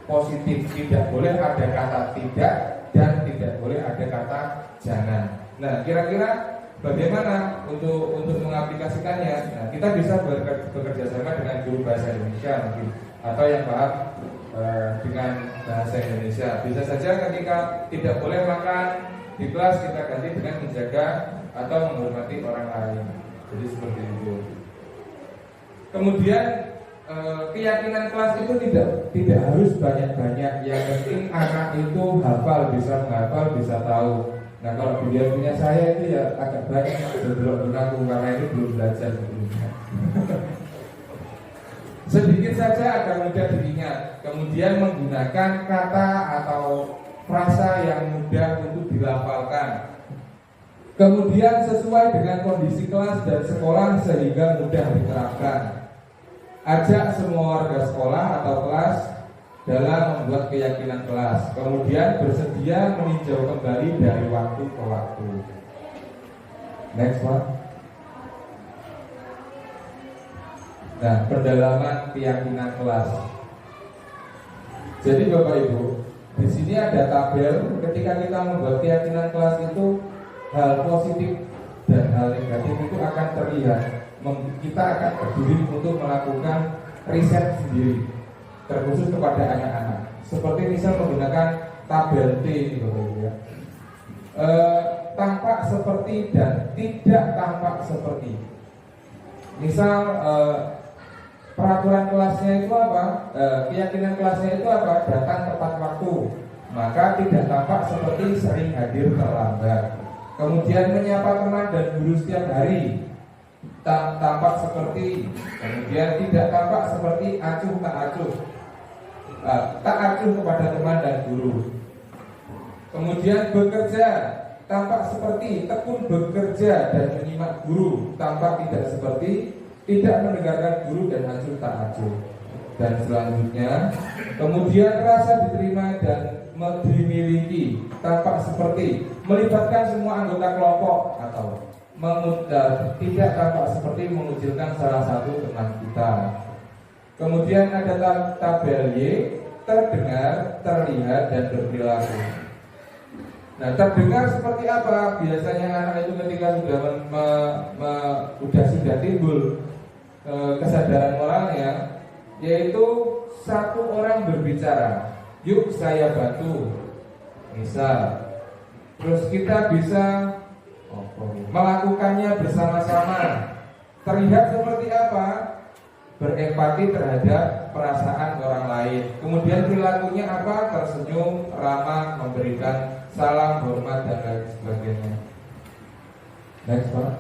positif. Tidak boleh ada kata tidak dan tidak boleh ada kata jangan. Nah, kira-kira bagaimana untuk mengaplikasikannya? Nah, kita bisa bekerja sama dengan guru bahasa Indonesia mungkin, atau yang paham dengan bahasa Indonesia. Bisa saja ketika tidak boleh makan di kelas kita ganti dengan menjaga atau menghormati orang lain. Jadi seperti itu. Kemudian keyakinan kelas itu tidak harus banyak-banyak. Yang penting anak itu hafal, bisa menghafal, bisa tahu. Nah, kalau dia punya saya itu ya agak banyak berdelok-delok karena itu belum belajar sebelumnya. Sedikit saja agar mudah diingat. Kemudian menggunakan kata atau frasa yang mudah untuk dilafalkan. Kemudian sesuai dengan kondisi kelas dan sekolah sehingga mudah diterapkan. Ajak semua warga sekolah atau kelas dalam membuat keyakinan kelas. Kemudian bersedia meninjau kembali dari waktu ke waktu. Next one. Nah, pendalaman keyakinan kelas. Jadi Bapak Ibu, di sini ada tabel. Ketika kita membuat keyakinan kelas itu, hal positif dan hal negatif itu akan terlihat. Kita akan berdiri untuk melakukan riset sendiri, terkhusus kepada anak-anak. Seperti misal menggunakan tabel T ini Bapak Ibu ya. Tampak seperti dan tidak tampak seperti. Misal peraturan kelasnya itu apa? Keyakinan kelasnya itu apa? Datang tepat waktu. Maka tidak tampak seperti sering hadir terlambat. Kemudian menyapa teman dan guru setiap hari, tampak seperti. Kemudian tidak tampak seperti acuh tak acuh, tak acuh kepada teman dan guru. Kemudian bekerja, tampak seperti tekun bekerja dan menyimak guru, tampak tidak seperti tidak mendengarkan guru dan acuh tak acuh. Dan selanjutnya, kemudian rasa diterima dan dimiliki, tampak seperti melibatkan semua anggota kelompok atau tidak tampak seperti mengucilkan salah satu teman kita. Kemudian ada tabel Y, terdengar, terlihat dan berperilaku. Nah, terdengar seperti apa? Biasanya anak itu ketika sudah timbul kesadaran moralnya, yaitu satu orang berbicara, yuk saya bantu, misal. Terus kita bisa melakukannya bersama-sama. Terlihat seperti apa? Berempati terhadap perasaan orang lain. Kemudian perilakunya apa? Tersenyum, ramah, memberikan salam, hormat dan lain sebagainya. Next Pak.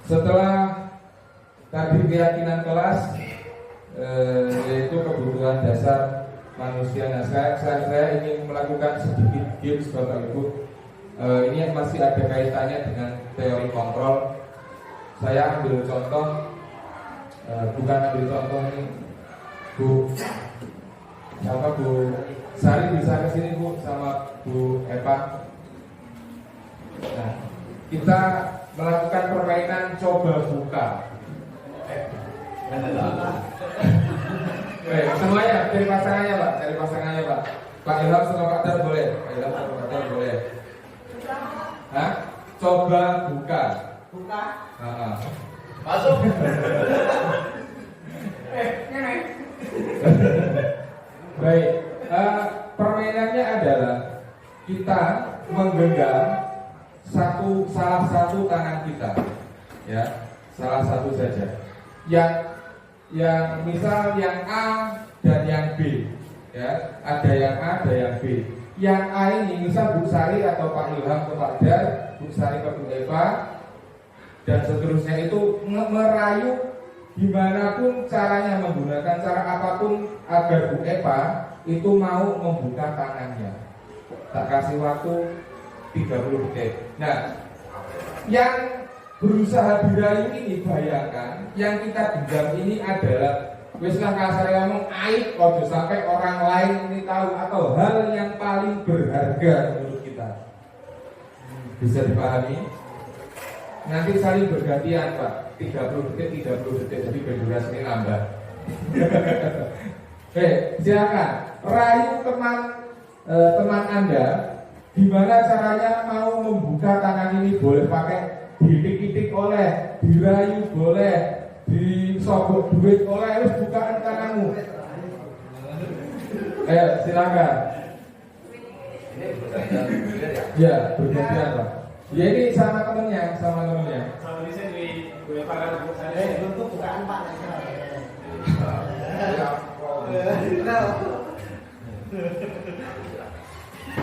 Setelah tadi keyakinan kelas, yaitu kebutuhan dasar manusia. Nah, saya ingin melakukan sedikit games Bapak Ibu. Ini masih ada kaitannya dengan teori kontrol. Saya ambil contoh, bukan ambil contoh ini, Bu. Sama Bu Sari bisa ke sini Bu, sama Bu Eva. Nah, kita melakukan permainan coba buka. Semuanya cari pasangannya Pak, Pak Ilham sama Pak Dar boleh, Pak Ilham sama Pak Dar boleh. Hah? Coba buka. Buka. Masuk. Baik, permainannya adalah kita menggenggam salah satu tangan kita, ya, salah satu saja. Yang misal yang A dan yang B, ya, ada yang A, ada yang B. Yang A ini misal Bu Sari atau Pak Ilham ke Pak Dar, Bu Sari ke Bu Eva, dan seterusnya itu merayu dimanapun caranya, menggunakan cara apapun agar Bu Eva itu mau membuka tangannya. Tak kasih waktu 30 detik. Nah, yang berusaha dirayu ini, bayangkan yang kita genggam ini adalah weslah kasar ngomong aib, kalau sampai orang lain ini tahu, atau hal yang paling berharga menurut kita. Bisa dipahami? Nanti saling bergantian Pak, 30 detik, jadi berdurasi ini nambah. Silakan rayu teman Anda. Gimana caranya mau membuka tangan ini? Boleh pakai ditik-itik oleh, dirayu boleh, disobok duit oleh, harus bukaan tanganmu. Silakan. Ya, bergantian Pak. Ya ini sama temennya. Sama di sini gue para saya itu bukaan Pak.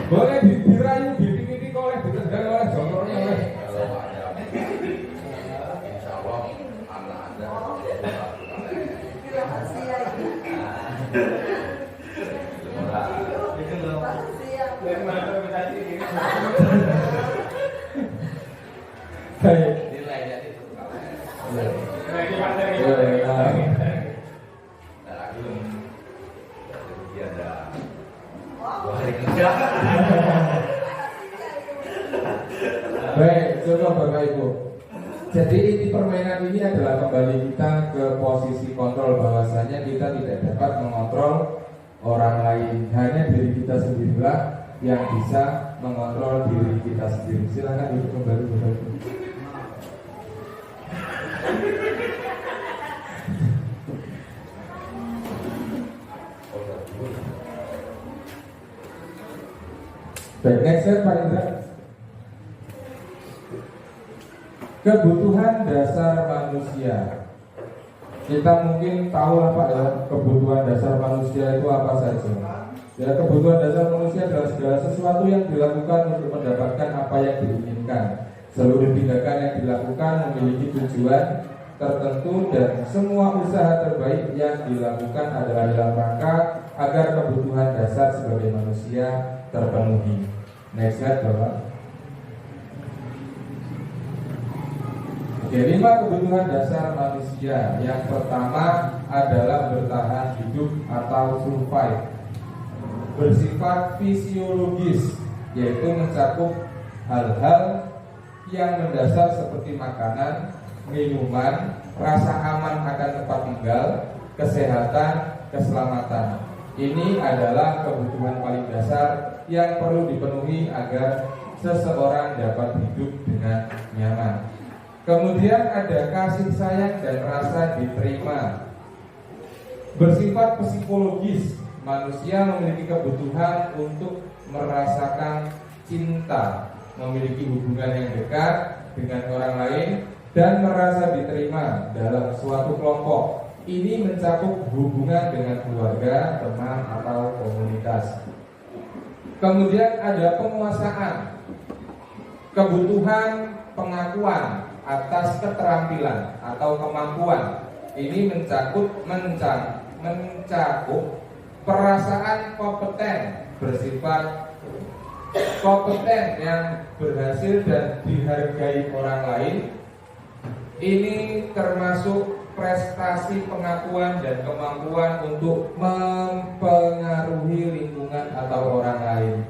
Boleh dirayu, ditik-itik oleh, ditendang oleh, jongkoknya oleh. Insya Allah anak Anda. Baik. Baik, contoh Bapak Ibu. Jadi inti permainan ini adalah kembali kita ke posisi kontrol, bahwasanya kita tidak dapat mengontrol orang lain. Hanya diri kita sendirilah yang bisa mengontrol diri kita sendiri. Silakan duduk kembali Bapak Ibu. Baik, next slide Pak Indra. Kebutuhan dasar manusia. Kita mungkin tahu lah Pak ya, kebutuhan dasar manusia itu apa saja. Ya, kebutuhan dasar manusia adalah segala sesuatu yang dilakukan untuk mendapatkan apa yang diinginkan. Seluruh tindakan yang dilakukan memiliki tujuan tertentu dan semua usaha terbaik yang dilakukan adalah dalam rangka agar kebutuhan dasar sebagai manusia terpenuhi. Next slide Bapak. Oke, 5 kebutuhan dasar manusia. Yang pertama adalah bertahan hidup atau survive. Bersifat fisiologis, yaitu mencakup hal-hal yang mendasar seperti makanan, minuman, rasa aman akan tempat tinggal, kesehatan, keselamatan. Ini adalah kebutuhan paling dasar yang perlu dipenuhi agar seseorang dapat hidup dengan nyaman. Kemudian ada kasih sayang dan rasa diterima. Bersifat psikologis, manusia memiliki kebutuhan untuk merasakan cinta, memiliki hubungan yang dekat dengan orang lain, dan merasa diterima dalam suatu kelompok. Ini mencakup hubungan dengan keluarga, teman, atau komunitas. Kemudian ada penguasaan, kebutuhan pengakuan atas keterampilan atau kemampuan. Ini mencakup perasaan kompeten, bersifat kompeten yang berhasil dan dihargai orang lain. Ini termasuk prestasi pengakuan dan kemampuan untuk mempengaruhi lingkungan atau orang lain.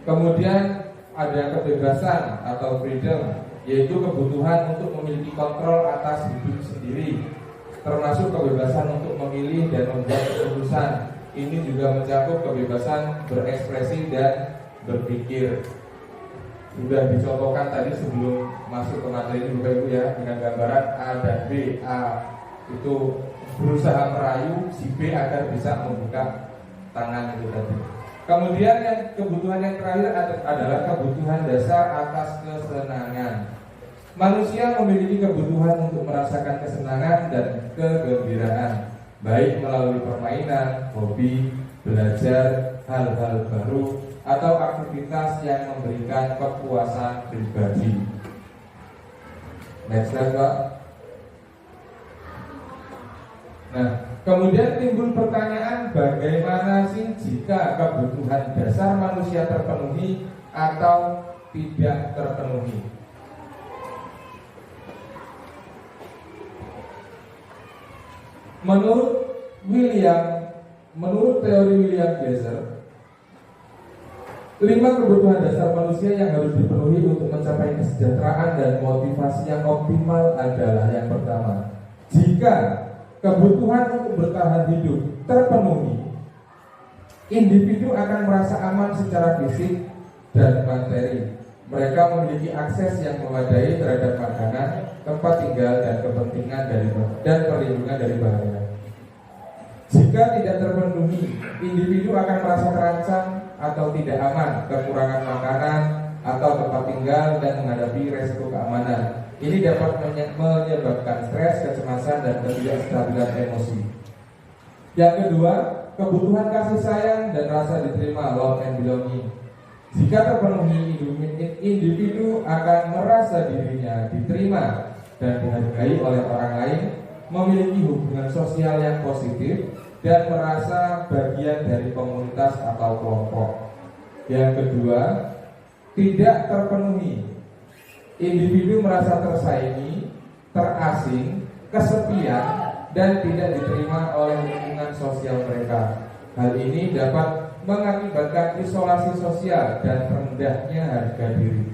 Kemudian ada kebebasan atau freedom, yaitu kebutuhan untuk memiliki kontrol atas hidup sendiri, termasuk kebebasan untuk memilih dan membuat keputusan. Ini juga mencakup kebebasan berekspresi dan berpikir. Sudah dicontohkan tadi sebelum masuk ke materi ini Bapak Ibu ya, dengan gambaran A dan B. A itu berusaha merayu si B agar bisa membuka tangan itu tadi. Kemudian yang kebutuhan yang terakhir adalah kebutuhan dasar atas kesenangan. Manusia memiliki kebutuhan untuk merasakan kesenangan dan kegembiraan, baik melalui permainan, hobi, belajar, hal-hal baru, atau aktivitas yang memberikan kepuasan pribadi. Next slide Pak. Nah, kemudian timbul pertanyaan, bagaimana sih jika kebutuhan dasar manusia terpenuhi atau tidak terpenuhi? Menurut teori William Glasser, 5 kebutuhan dasar manusia yang harus dipenuhi untuk mencapai kesejahteraan dan motivasi yang optimal adalah: yang pertama, jika kebutuhan untuk bertahan hidup terpenuhi, individu akan merasa aman secara fisik dan materi. Mereka memiliki akses yang memadai terhadap makanan, tempat tinggal, dan kepentingan dan perlindungan dari bahaya. Jika tidak terpenuhi, individu akan merasa terancam atau tidak aman, kekurangan makanan atau tempat tinggal, dan menghadapi resiko keamanan. Ini dapat menyebabkan stres, kecemasan, dan ketidakstabilan emosi. Yang kedua, kebutuhan kasih sayang dan rasa diterima, love and belonging. Jika terpenuhi, individu akan merasa dirinya diterima dan dihargai oleh orang lain, memiliki hubungan sosial yang positif, dan merasa bagian dari komunitas atau kelompok. Yang kedua, tidak terpenuhi, individu merasa tersaingi, terasing, kesepian, dan tidak diterima oleh lingkungan sosial mereka. Hal ini dapat mengakibatkan isolasi sosial dan rendahnya harga diri.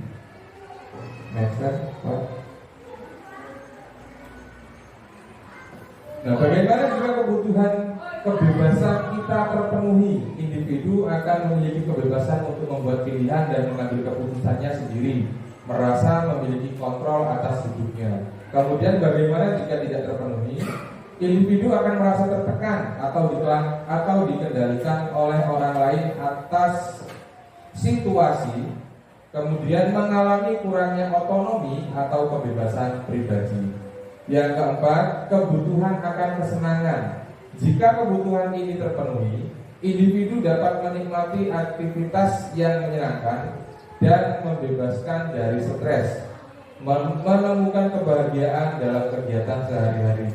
Next slide, Pak. Nah, bagaimana jika kebutuhan kebebasan kita terpenuhi? Individu akan memiliki kebebasan untuk membuat pilihan dan mengambil keputusannya sendiri, merasa memiliki kontrol atas hidupnya. Kemudian bagaimana jika tidak terpenuhi? Individu akan merasa tertekan atau dikendalikan oleh orang lain atas situasi, kemudian mengalami kurangnya otonomi atau kebebasan pribadi. Yang keempat, kebutuhan akan kesenangan. Jika kebutuhan ini terpenuhi, individu dapat menikmati aktivitas yang menyenangkan dan membebaskan dari stres, menemukan kebahagiaan dalam kegiatan sehari-hari.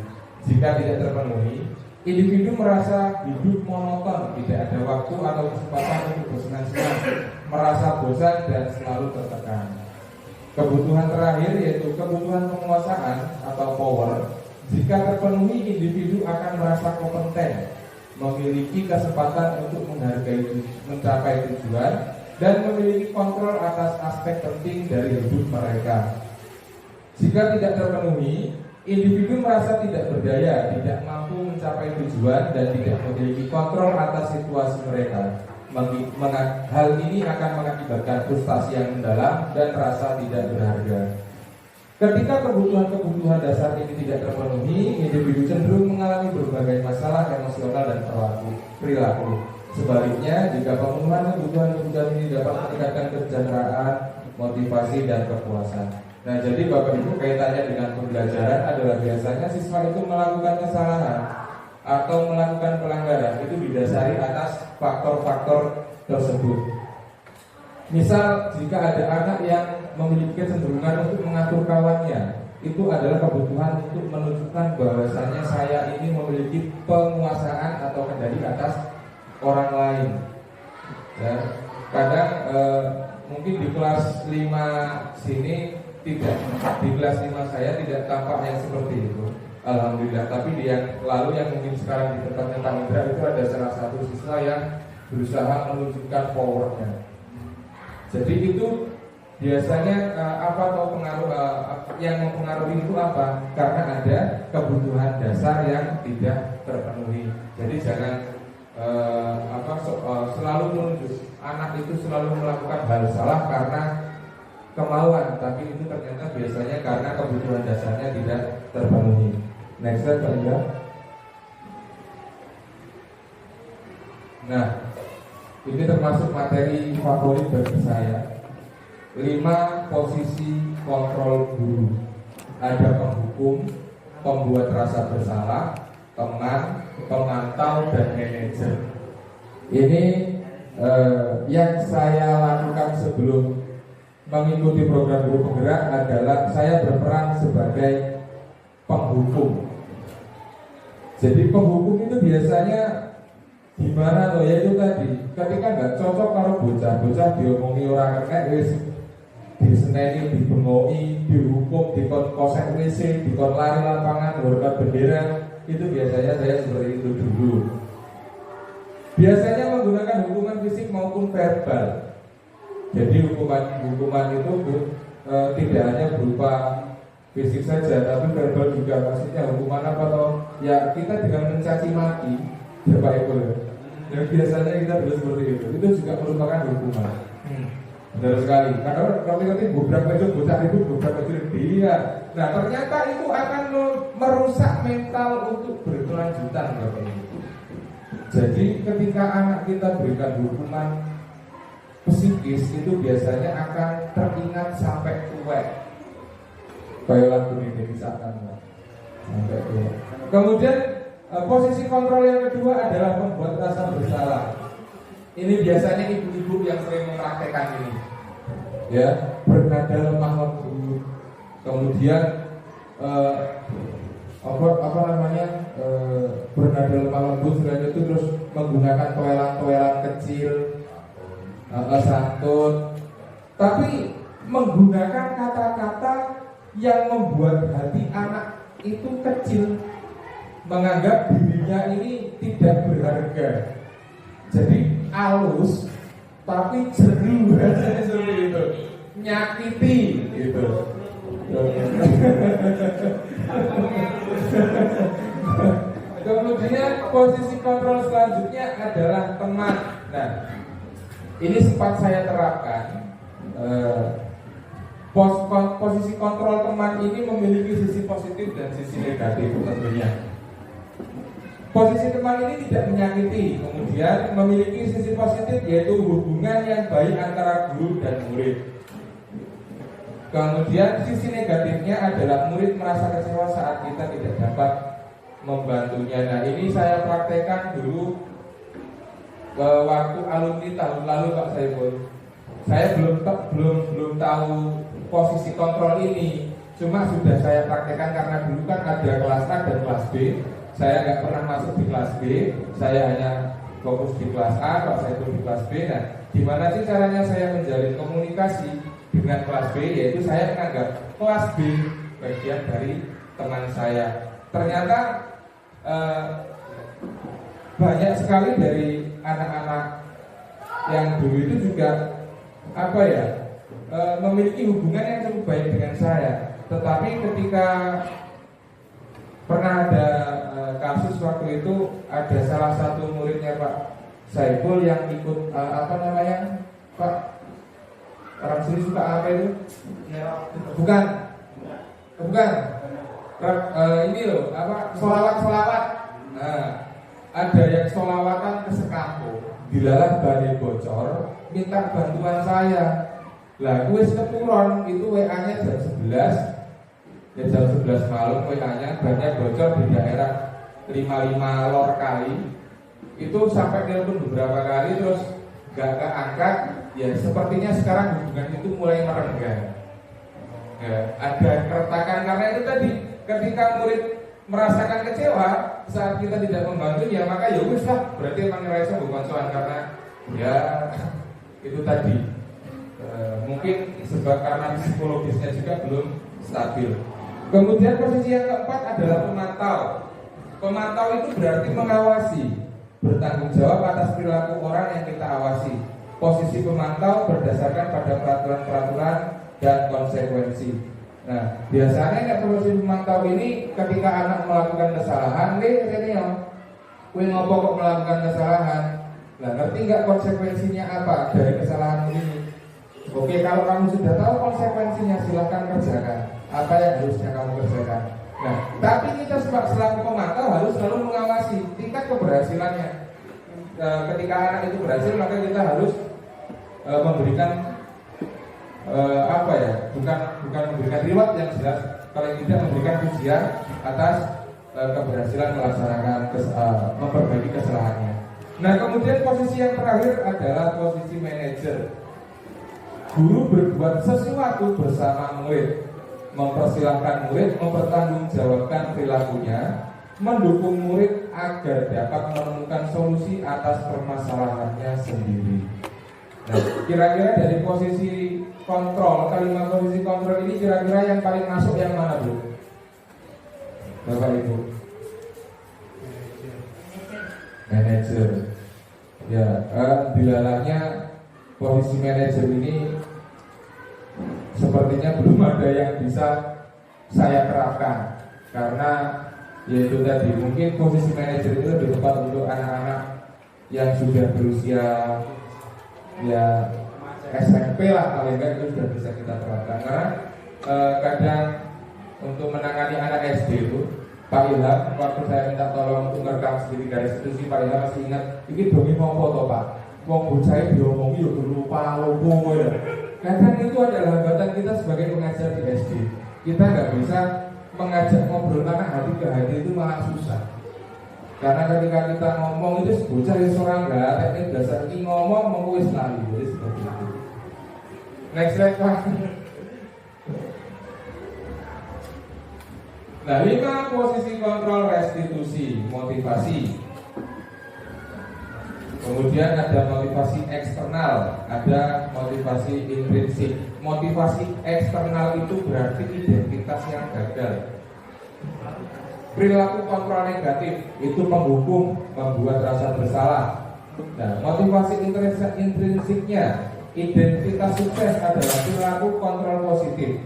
Jika tidak terpenuhi, individu merasa hidup monoton, tidak ada waktu atau kesempatan untuk bersenang-senang, merasa bosan dan selalu tertekan. Kebutuhan terakhir yaitu kebutuhan penguasaan atau power. Jika terpenuhi, individu akan merasa kompeten, memiliki kesempatan untuk mencapai tujuan, dan memiliki kontrol atas aspek penting dari hidup mereka. Jika tidak terpenuhi, individu merasa tidak berdaya, tidak mampu mencapai tujuan, dan tidak memiliki kontrol atas situasi mereka. Hal ini akan mengakibatkan frustasi yang mendalam dan rasa tidak berharga. Ketika kebutuhan-kebutuhan dasar ini tidak terpenuhi, individu cenderung mengalami berbagai masalah emosional dan perilaku. Sebaliknya, jika pemenuhan kebutuhan-kebutuhan ini dapat meningkatkan kesejahteraan, motivasi, dan kepuasan. Nah, jadi Bapak Ibu, kaitannya dengan pembelajaran adalah biasanya siswa itu melakukan kesalahan atau melakukan pelanggaran itu didasari atas faktor-faktor tersebut. Misal, jika ada anak yang memiliki kecenderungan untuk mengatur kawannya, itu adalah kebutuhan untuk menunjukkan bahwasannya saya ini memiliki penguasaan atau kendali atas orang lain. Ya, kadang mungkin di kelas 5 sini tidak, di kelas 5 saya tidak tampak yang seperti itu, alhamdulillah. Tapi di yang lalu yang mungkin sekarang di tempatnya Pak Indra itu ada salah satu siswa yang berusaha menunjukkan powernya. Jadi itu biasanya apa atau pengaruh yang mempengaruhi itu apa? Karena ada kebutuhan dasar yang tidak terpenuhi. Jadi jangan selalu menunjuk anak itu selalu melakukan hal salah karena kemauan, tapi itu ternyata biasanya karena kebutuhan dasarnya tidak terpenuhi. Next slide, Pak Indra. Nah, ini termasuk materi favorit bagi saya. 5 posisi kontrol guru. Ada penghukum, pembuat rasa bersalah, teman, pemantau, dan manajer. Ini yang saya lakukan sebelum mengikuti program guru penggerak adalah saya berperan sebagai penghukum. Jadi penghukum itu biasanya gimana loh, ya itu tadi ketika nggak cocok kalau bocah diomongi orang kena wis diseneni, dibengoi, dihukum, dikon kosek WC, dikon lari lapangan, hormat bendera, itu biasanya saya seperti itu dulu. Biasanya menggunakan hukuman fisik maupun verbal. Jadi hukuman itu tidak hanya berupa fisik saja, tapi verbal juga. Maksudnya hukuman apa toh? Ya kita dengan mencaci maki, Bapak Ibu. Yang biasanya kita harus seperti itu juga merupakan hukuman. Benar sekali. Karena nanti beberapa itu bocah itu beberapa itu dia. Nah ternyata itu akan merusak mental untuk berkelanjutan, Bapak Ibu. Jadi ketika anak kita berikan hukuman psikis itu biasanya akan teringat sampai tua. Kayak lagu ini misalkan sampai tua. Kemudian posisi kontrol yang kedua adalah membuat rasa bersalah. Ini biasanya ibu-ibu yang sering mempraktekkan ini. Ya, bernada lemah lembut. Kemudian bernada lemah lembut, selain itu terus menggunakan toelan-toelan kecil, santun, tapi menggunakan kata-kata yang membuat hati anak itu kecil, menganggap dirinya ini tidak berharga. Jadi halus tapi jeru, rasanya seperti itu, nyakiti gitu. Kemudian posisi kontrol selanjutnya adalah teman. Nah, ini sempat saya terapkan. Posisi kontrol teman ini memiliki sisi positif dan sisi negatif tentunya. Posisi teman ini tidak menyakiti, kemudian memiliki sisi positif yaitu hubungan yang baik antara guru dan murid. Kemudian sisi negatifnya adalah murid merasa kecewa saat kita tidak dapat membantunya. Nah, ini saya praktekkan dulu waktu alumni tahun lalu Pak Saiful. Saya belum tahu posisi kontrol ini, cuma sudah saya praktekkan karena dulu kan ada kelas A dan kelas B. Saya nggak pernah masuk di kelas B, saya hanya fokus di kelas A, Pak Saiful di kelas B. Nah, gimana sih caranya saya menjalin komunikasi dengan kelas B? Yaitu saya menganggap kelas B bagian dari teman saya. Ternyata banyak sekali dari anak-anak yang dulu itu juga memiliki hubungan yang cukup baik dengan saya. Tetapi ketika pernah ada kasus waktu itu, ada salah satu muridnya Pak Saiful yang ikut Pak, orang sini suka apa itu? Bukan. Ini loh, solawat. Nah, ada yang solawatan ke sekampung, dilalah bani bocor, minta bantuan saya. Lah, gue sepuron itu WA-nya jam 11. Ya jam 11 malam WA-nya banyak bocor di daerah 55 Lor Kali. Itu sampai telepon beberapa kali terus gak keangkat. Ya sepertinya sekarang hubungan itu mulai merenggang. Ya, ada keretakan karena itu tadi, ketika murid merasakan kecewa saat kita tidak membantu, ya maka ya wis lah, berarti emang ngerasa bukan karena ya itu tadi mungkin sebab karena psikologisnya juga belum stabil. Kemudian posisi yang keempat adalah pemantau. Pemantau itu berarti mengawasi, bertanggung jawab atas perilaku orang yang kita awasi. Posisi pemantau berdasarkan pada peraturan-peraturan dan konsekuensi. Nah, biasanya posisi pemantau ini ketika anak melakukan kesalahan, kowe ngopo kok melakukan kesalahan? Nah, ngerti nggak konsekuensinya apa dari kesalahan ini? Oke, kalau kamu sudah tahu konsekuensinya, silakan kerjakan apa yang harusnya kamu kerjakan. Nah, tapi kita selaku pemantau harus selalu mengawasi tingkat keberhasilannya. Ketika anak itu berhasil, maka kita harus memberikan bukan memberikan reward yang jelas, kalau tidak memberikan pujian atas keberhasilan melaksanakan memperbaiki kesalahannya. Nah, kemudian posisi yang terakhir adalah posisi manajer. Guru berbuat sesuatu bersama murid, mempersilahkan murid mempertanggungjawabkan perilakunya, mendukung murid agar dapat menemukan solusi atas permasalahannya sendiri. Nah, kira-kira dari posisi kontrol, kalimat posisi kontrol ini kira-kira yang paling masuk yang mana, Bu? Bapak Ibu? Manajer. Ya, dilalahnya posisi manajer ini sepertinya belum ada yang bisa saya terapkan, karena yaitu tadi mungkin posisi manajer itu lebih tepat untuk anak-anak yang sudah berusia ya SMP lah, paling enggak itu sudah bisa kita terapkan. Karena kadang untuk menangani anak SD itu Pak Ilham, waktu saya minta tolong untuk merekam sendiri garis itu, Pak Ilham masih ingat ini dongeng apa toh Pak? Wong bocah diomongi yo lupa lopo ya. Kadang itu adalah hambatan kita sebagai pengajar di SD. Kita nggak bisa mengajak ngobrol anak hati ke hati, itu malah susah. Karena ketika kita ngomong itu bocah ya seorang nggak teknik dasar ini ngomong menguis lali, jadi seperti itu. Next slide Pak. Nah, 5 posisi kontrol restitusi, motivasi. Kemudian ada motivasi eksternal, ada motivasi intrinsik. Motivasi eksternal itu berarti identitas yang gagal. Perilaku kontrol negatif itu penghukum, membuat rasa bersalah. Nah, motivasi intrinsiknya, identitas sukses adalah perilaku kontrol positif.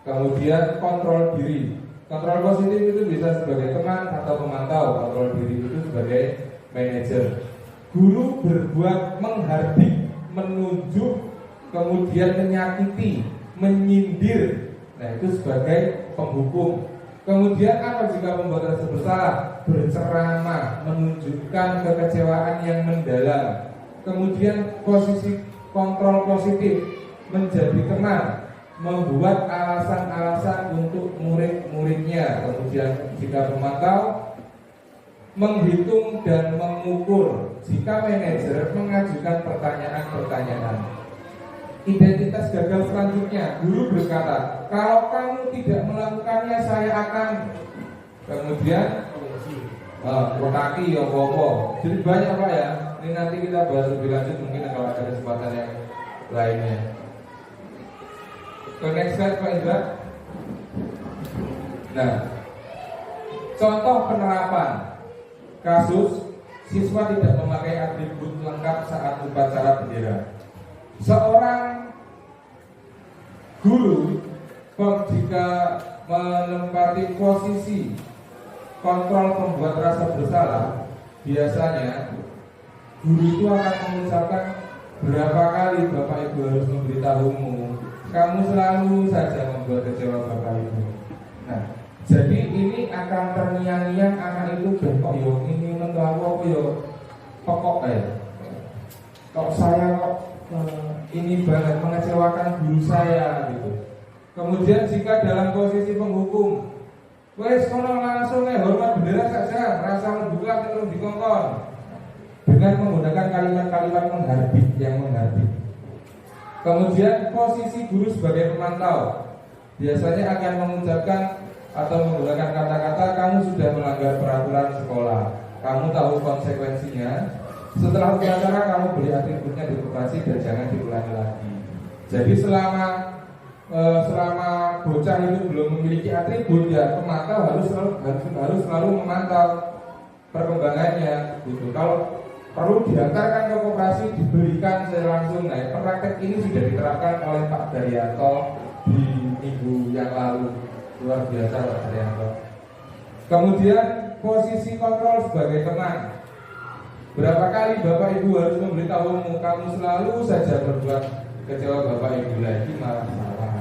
Kemudian kontrol diri. Kontrol positif itu bisa sebagai teman atau pemantau. Kontrol diri itu sebagai manajer. Guru berbuat menghardik, menunjuk, kemudian menyakiti, menyindir. Nah, itu sebagai penghukum. Kemudian apa jika pembuat rasa bersalah? Berceramah, menunjukkan kekecewaan yang mendalam. Kemudian posisi kontrol positif, menjadi teman, membuat alasan-alasan untuk murid-muridnya. Kemudian jika pemantau, menghitung dan mengukur. Jika manajer mengajukan pertanyaan-pertanyaan. Identitas gagal selanjutnya, guru berkata, kalau kamu tidak melakukannya saya akan. Kemudian kotaki ya bobo. Jadi banyak Pak ya. Ini nanti kita bahas lebih lanjut mungkin kalau ada kesempatan yang lainnya. Ke next slide Pak Indra. Nah, contoh penerapan kasus siswa tidak memakai atribut lengkap saat upacara bendera. Seorang guru jika menempati posisi kontrol pembuat rasa bersalah, biasanya guru itu akan mengucapkan, berapa kali Bapak Ibu harus memberitahumu, kamu selalu saja membuat kecewa Bapak Ibu. Nah, jadi ini akan terngiang-ngiang anak itu kok yo ini mengaku yo pokok kok saya kok ini banget mengecewakan guru saya gitu. Kemudian jika dalam posisi penghukum, wes kono langsung hormat bendera saja, rasa membuka terus dikongkon dengan menggunakan kalimat-kalimat menghardik yang menghardik. Kemudian posisi guru sebagai pemantau biasanya akan mengucapkan atau menggunakan kata-kata, kamu sudah melanggar peraturan sekolah, kamu tahu konsekuensinya. Setelah upacara kamu beri atributnya di operasi dan jangan diulangi lagi. Jadi selama bocah itu belum memiliki atribut, ya pemantau harus selalu memantau perkembangannya gitu. Kalau perlu diantarkan ke koperasi, diberikan secara langsung. Nah, praktek ini sudah diterapkan oleh Pak Daryanto di minggu yang lalu. Luar biasa Pak Daryanto. Kemudian posisi kontrol sebagai teman. Berapa kali Bapak Ibu harus memberitahumu, kamu selalu saja berbuat kecewa Bapak Ibu lagi malah salah.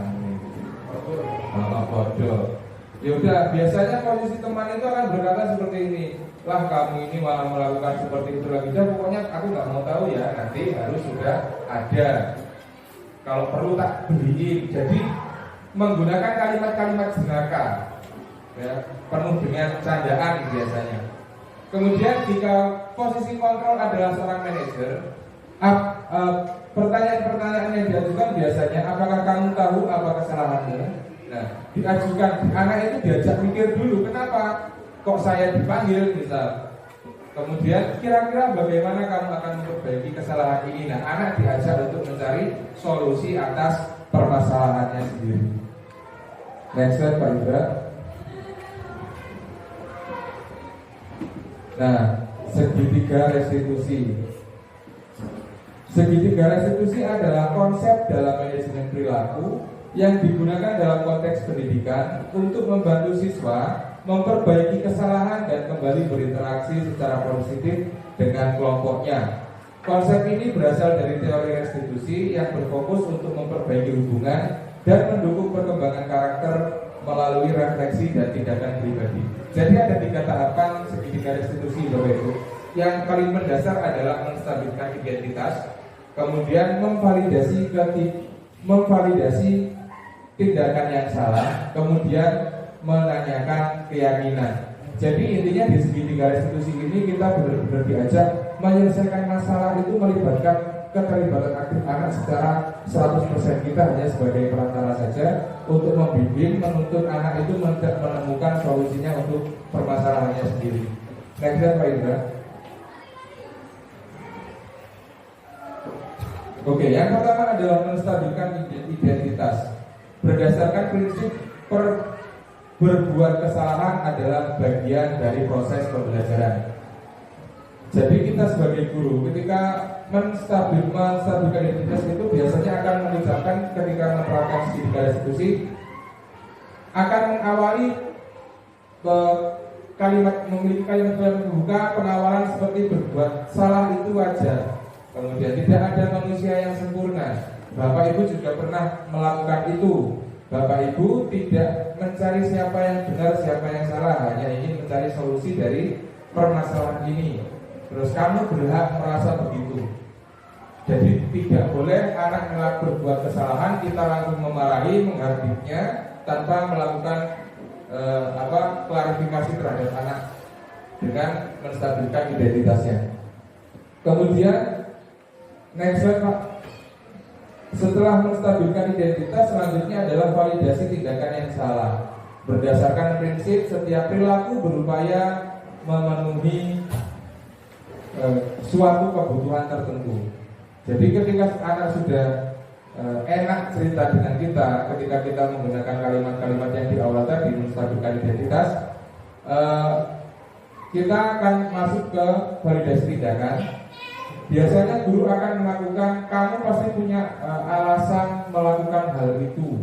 Malah bodoh. Ya udah, biasanya posisi teman itu akan berkata seperti ini, lah kamu ini malah melakukan seperti itu lagi. Dan pokoknya aku nggak mau tahu ya, nanti harus sudah ada. Kalau perlu tak beliin. Jadi menggunakan kalimat-kalimat jenaka, ya, penuh dengan candaan biasanya. Kemudian jika posisi kontrol adalah seorang manajer, pertanyaan-pertanyaan yang diajukan biasanya, apakah kamu tahu apa kesalahanmu? Nah, diajukan, anak itu diajak mikir dulu, kenapa kok saya dipanggil misal. Kemudian kira-kira bagaimana kamu akan memperbaiki kesalahan ini? Nah, anak diajak untuk mencari solusi atas permasalahannya sendiri. Next slide Pak Indra. Nah, segitiga restitusi. Segitiga restitusi adalah konsep dalam manajemen perilaku yang digunakan dalam konteks pendidikan untuk membantu siswa memperbaiki kesalahan dan kembali berinteraksi secara positif dengan kelompoknya. Konsep ini berasal dari teori restitusi yang berfokus untuk memperbaiki hubungan dan mendukung perkembangan karakter melalui refleksi dan tindakan pribadi. Jadi ada 3 tahapan segitiga restitusi Bapak Ibu. Yang paling mendasar adalah menstabilkan identitas, kemudian memvalidasi tindakan yang salah, kemudian menanyakan keyakinan. Jadi intinya di segitiga restitusi ini kita benar-benar diajak menyelesaikan masalah itu melibatkan keterlibatan aktif anak secara 100%. Kita hanya sebagai perantara saja untuk membimbing, menuntut anak itu menemukan solusinya untuk permasalahannya sendiri. Next slide Pak Indra. Oke, yang pertama adalah menstabilkan identitas. Berdasarkan prinsip berbuat kesalahan adalah bagian dari proses pembelajaran. Jadi kita sebagai guru ketika menstabilkan identitas itu biasanya akan mengucapkan ketika menerapkan segitiga restitusi, akan mengawali memiliki kalimat pembuka pengawalan seperti berbuat salah itu wajar. Kemudian tidak ada manusia yang sempurna. Bapak Ibu juga pernah melakukan itu. Bapak Ibu tidak mencari siapa yang benar, siapa yang salah, hanya ingin mencari solusi dari permasalahan ini. Terus kamu berhak merasa begitu. Jadi tidak boleh anak berbuat kesalahan kita langsung memarahi, menghardiknya tanpa melakukan klarifikasi terhadap anak dengan menstabilkan identitasnya. Kemudian next slide, Pak. Setelah menstabilkan identitas, selanjutnya adalah validasi tindakan yang salah. Berdasarkan prinsip setiap perilaku berupaya memenuhi suatu kebutuhan tertentu. Jadi ketika anak sudah enak cerita dengan kita, ketika kita menggunakan kalimat-kalimat yang di awal tadi menstabilkan identitas, kita akan masuk ke validasi tindakan. Biasanya guru akan melakukan, kamu pasti punya alasan melakukan hal itu.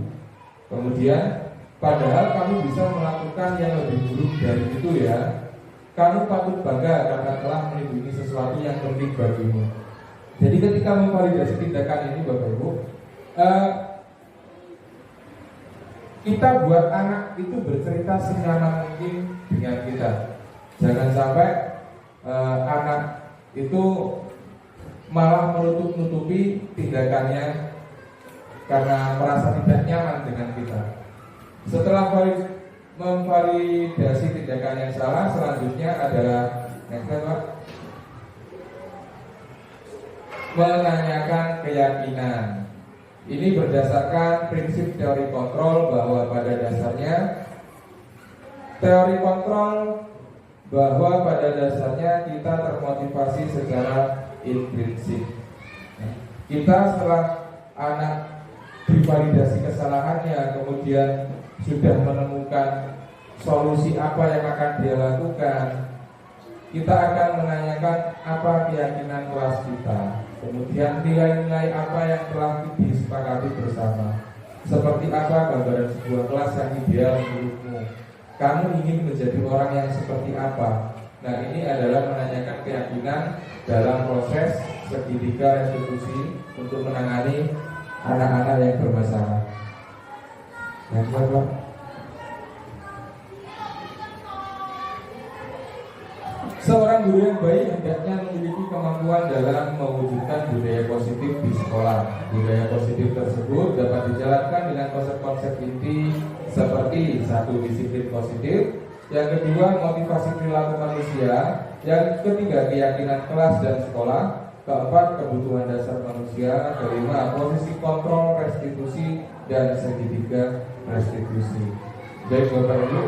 Kemudian, padahal kamu bisa melakukan yang lebih buruk dari itu ya. Kamu patut bangga karena telah melindungi sesuatu yang penting bagimu. Jadi ketika memvalidasi tindakan ini Bapak Ibu, kita buat anak itu bercerita senyaman mungkin dengan kita. Jangan sampai anak itu malah menutup-nutupi tindakannya karena merasa tidak nyaman dengan kita. Setelah memvalidasi tindakan yang salah, selanjutnya adalah next slide, Pak. Menanyakan keyakinan. Ini berdasarkan prinsip teori kontrol bahwa pada dasarnya kita termotivasi secara intrinsik. Kita setelah anak divalidasi kesalahannya, kemudian sudah menemukan solusi apa yang akan dia lakukan, kita akan menanyakan apa keyakinan kelas kita, kemudian nilai-nilai apa yang telah disepakati bersama, seperti apa gambaran sebuah kelas yang ideal menurutmu, kamu ingin menjadi orang yang seperti apa. Nah, ini adalah menanyakan keyakinan dalam proses segitiga restitusi untuk menangani anak-anak yang bermasalah. Yang kedua, seorang guru yang baik hendaknya memiliki kemampuan dalam mewujudkan budaya positif di sekolah. Budaya positif tersebut dapat dijalankan dengan konsep-konsep inti seperti: 1. Disiplin positif, yang kedua motivasi perilaku manusia, yang ketiga keyakinan kelas dan sekolah, keempat kebutuhan dasar manusia, kelima posisi kontrol restitusi dan segitiga restitusi. Baik Bapak Ibu,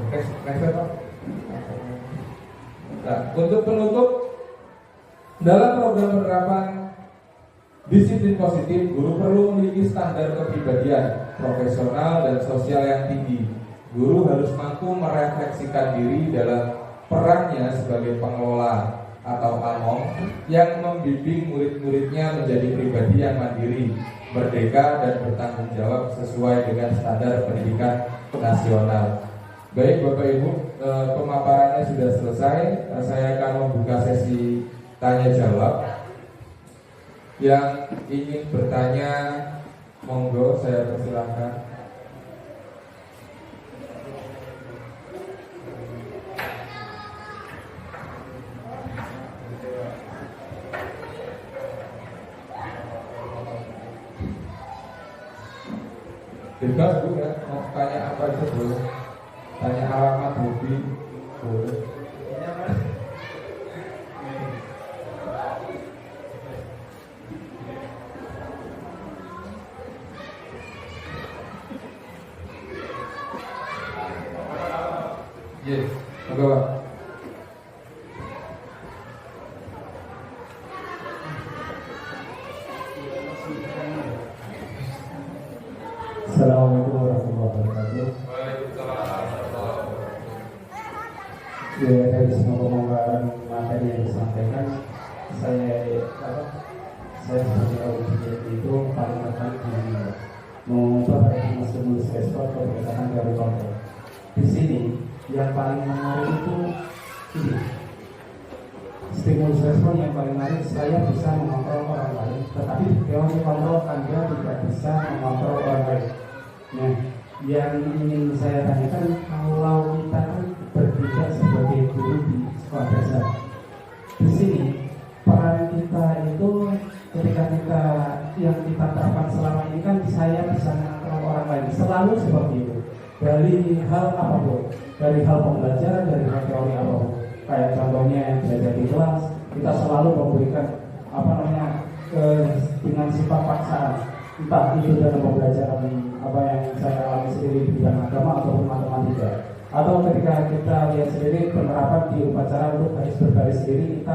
next Pak. Nah, untuk penutup, dalam program penerapan disiplin positif, guru perlu memiliki standar kepribadian profesional dan sosial yang tinggi. Guru harus mampu merefleksikan diri dalam perannya sebagai pengelola atau among yang membimbing murid-muridnya menjadi pribadi yang mandiri, merdeka dan bertanggung jawab sesuai dengan standar pendidikan nasional. Baik Bapak Ibu, pemaparannya sudah selesai. Saya akan membuka sesi tanya jawab. Yang ingin bertanya, monggo saya persilahkan. Bebas Bu ya, mau tanya apa itu boleh. Tanya alamat hobi boleh. Yes, oke Pak. Assalamualaikum warahmatullahi wabarakatuh. Ya, dari semua pemaparan materi yang disampaikan, saya sebagai audiens itu paling tertarik dengan mengubah masuk stimulus respon berdasarkan teori kontrol. Di sini yang paling menarik itu ini. Stimulus respon yang paling menarik, saya bisa mengontrol orang lain, tetapi teori kontrol Anda tidak bisa mengontrol orang lain. Nah, yang ingin saya tanyakan, kalau kita kan bertindak sebagai guru di sekolah dasar, di sini peran kita itu ketika kita yang kita terapkan selama ini kan saya bisa mengontrol orang lain, selalu seperti itu. Dari hal apapun, dari hal pembelajaran, dari hal teori apapun. Kayak contohnya yang belajar di kelas, kita selalu memberikan dengan sifat paksaan, entah itu dalam pembelajaran apa yang saya alami sendiri di bidang agama ataupun matematika, atau ketika kita lihat sendiri penerapan di upacara untuk baris berbaris sendiri, kita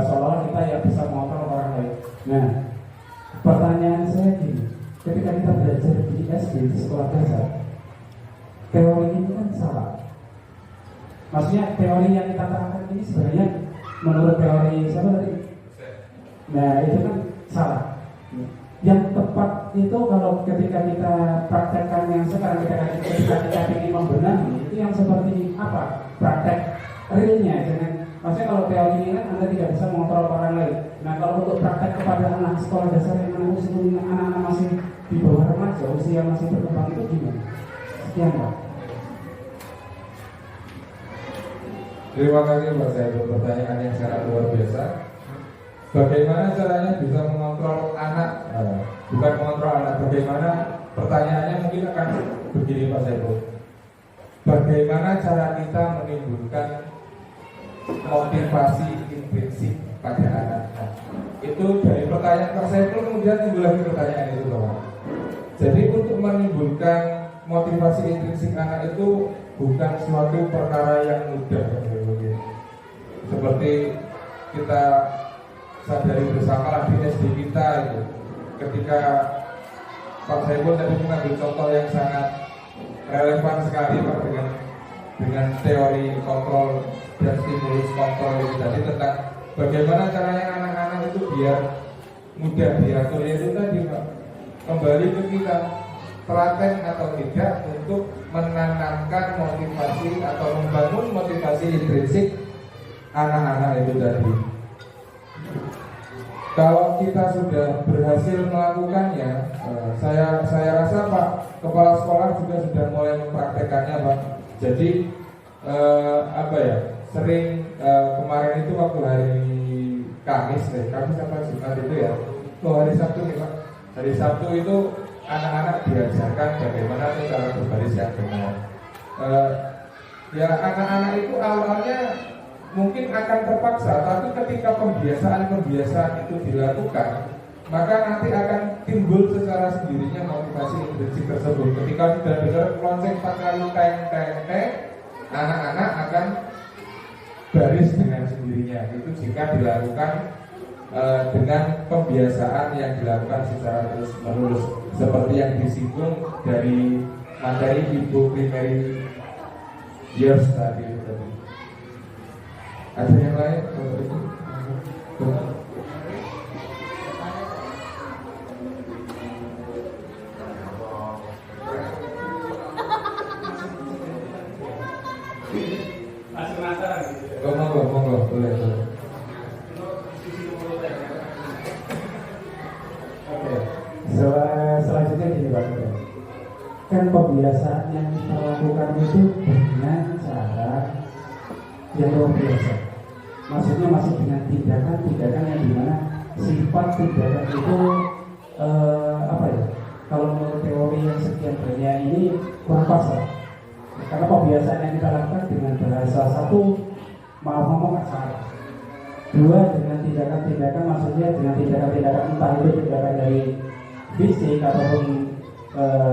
seolah-olah kita yang bisa mengontrol orang lain. Nah, pertanyaan saya gini, ketika kita belajar di SD di sekolah dasar, teori ini kan salah. Maksudnya teori yang kita terapkan ini sebenarnya menurut teori siapa tadi? Nah, itu kan salah. Yang tepat itu kalau ketika kita praktekkan yang sekarang, ketika kita ingin membenahi, itu yang seperti apa? Praktek realnya. Jangan, maksudnya kalau teori ini kan Anda tidak bisa mengontrol orang lain. Nah, kalau untuk praktek kepada anak sekolah dasar yang anak-anak masih di bawah remaja, usia masih berkembang, itu gimana? Sekian, Pak. Terima kasih Pak Saiful, pertanyaan yang sangat luar biasa. Bagaimana caranya bisa mengontrol anak? Bukan mengontrol anak, bagaimana, pertanyaannya mungkin akan begini Pak Saiful. Bagaimana cara kita menimbulkan motivasi intrinsik pada anak? Itu dari pertanyaan Pak Saiful kemudian timbul lagi pertanyaan itu Pak. Jadi untuk menimbulkan motivasi intrinsik anak itu bukan suatu perkara yang mudah, seperti kita sadari bersama di SD kita itu. Ketika Pak Saiful tadi mengambil contoh yang sangat relevan sekali Pak dengan teori kontrol dan stimulus kontrol itu tadi, tentang bagaimana caranya anak-anak itu biar mudah diatur itu tadi Pak. Kembali ke kita, telaten atau tidak untuk menanamkan motivasi atau membangun motivasi intrinsik anak-anak itu tadi. Kalau kita sudah berhasil melakukannya, saya rasa Pak Kepala Sekolah juga sudah mulai mempraktekannya Pak. Jadi sering kemarin itu waktu hari Kamis apa Jumat itu ya, hari Sabtu nih Pak. Hari Sabtu itu anak-anak diajarkan bagaimana cara berbaris yang benar. Ya anak-anak itu awalnya mungkin akan terpaksa, tapi ketika pembiasaan itu dilakukan, maka nanti akan timbul secara sendirinya motivasi intrinsik tersebut. Ketika sudah dengar lonceng 4 kali teng, anak-anak akan baris dengan sendirinya. Itu jika dilakukan dengan pembiasaan yang dilakukan secara terus-menerus, seperti yang disinggung dari materi Ibu Primary Years tadi. Ada yang lain? Masih penasaran gitu. Monggo, boleh. Oke. Selanjutnya gini Pak. Kan pembiasaan yang kita lakukan itu dengan cara yang luar biasa. Maksudnya masih dengan tindakan yang dimana sifat tindakan itu kalau menurut teori yang sekian banyak ini kurang pas lah. Karena pembiasaan yang kita lakukan dengan bahasa satu, maaf ngomong salah. Dua, dengan tindakan-tindakan, maksudnya dengan tindakan-tindakan entah itu tindakan dari fisik ataupun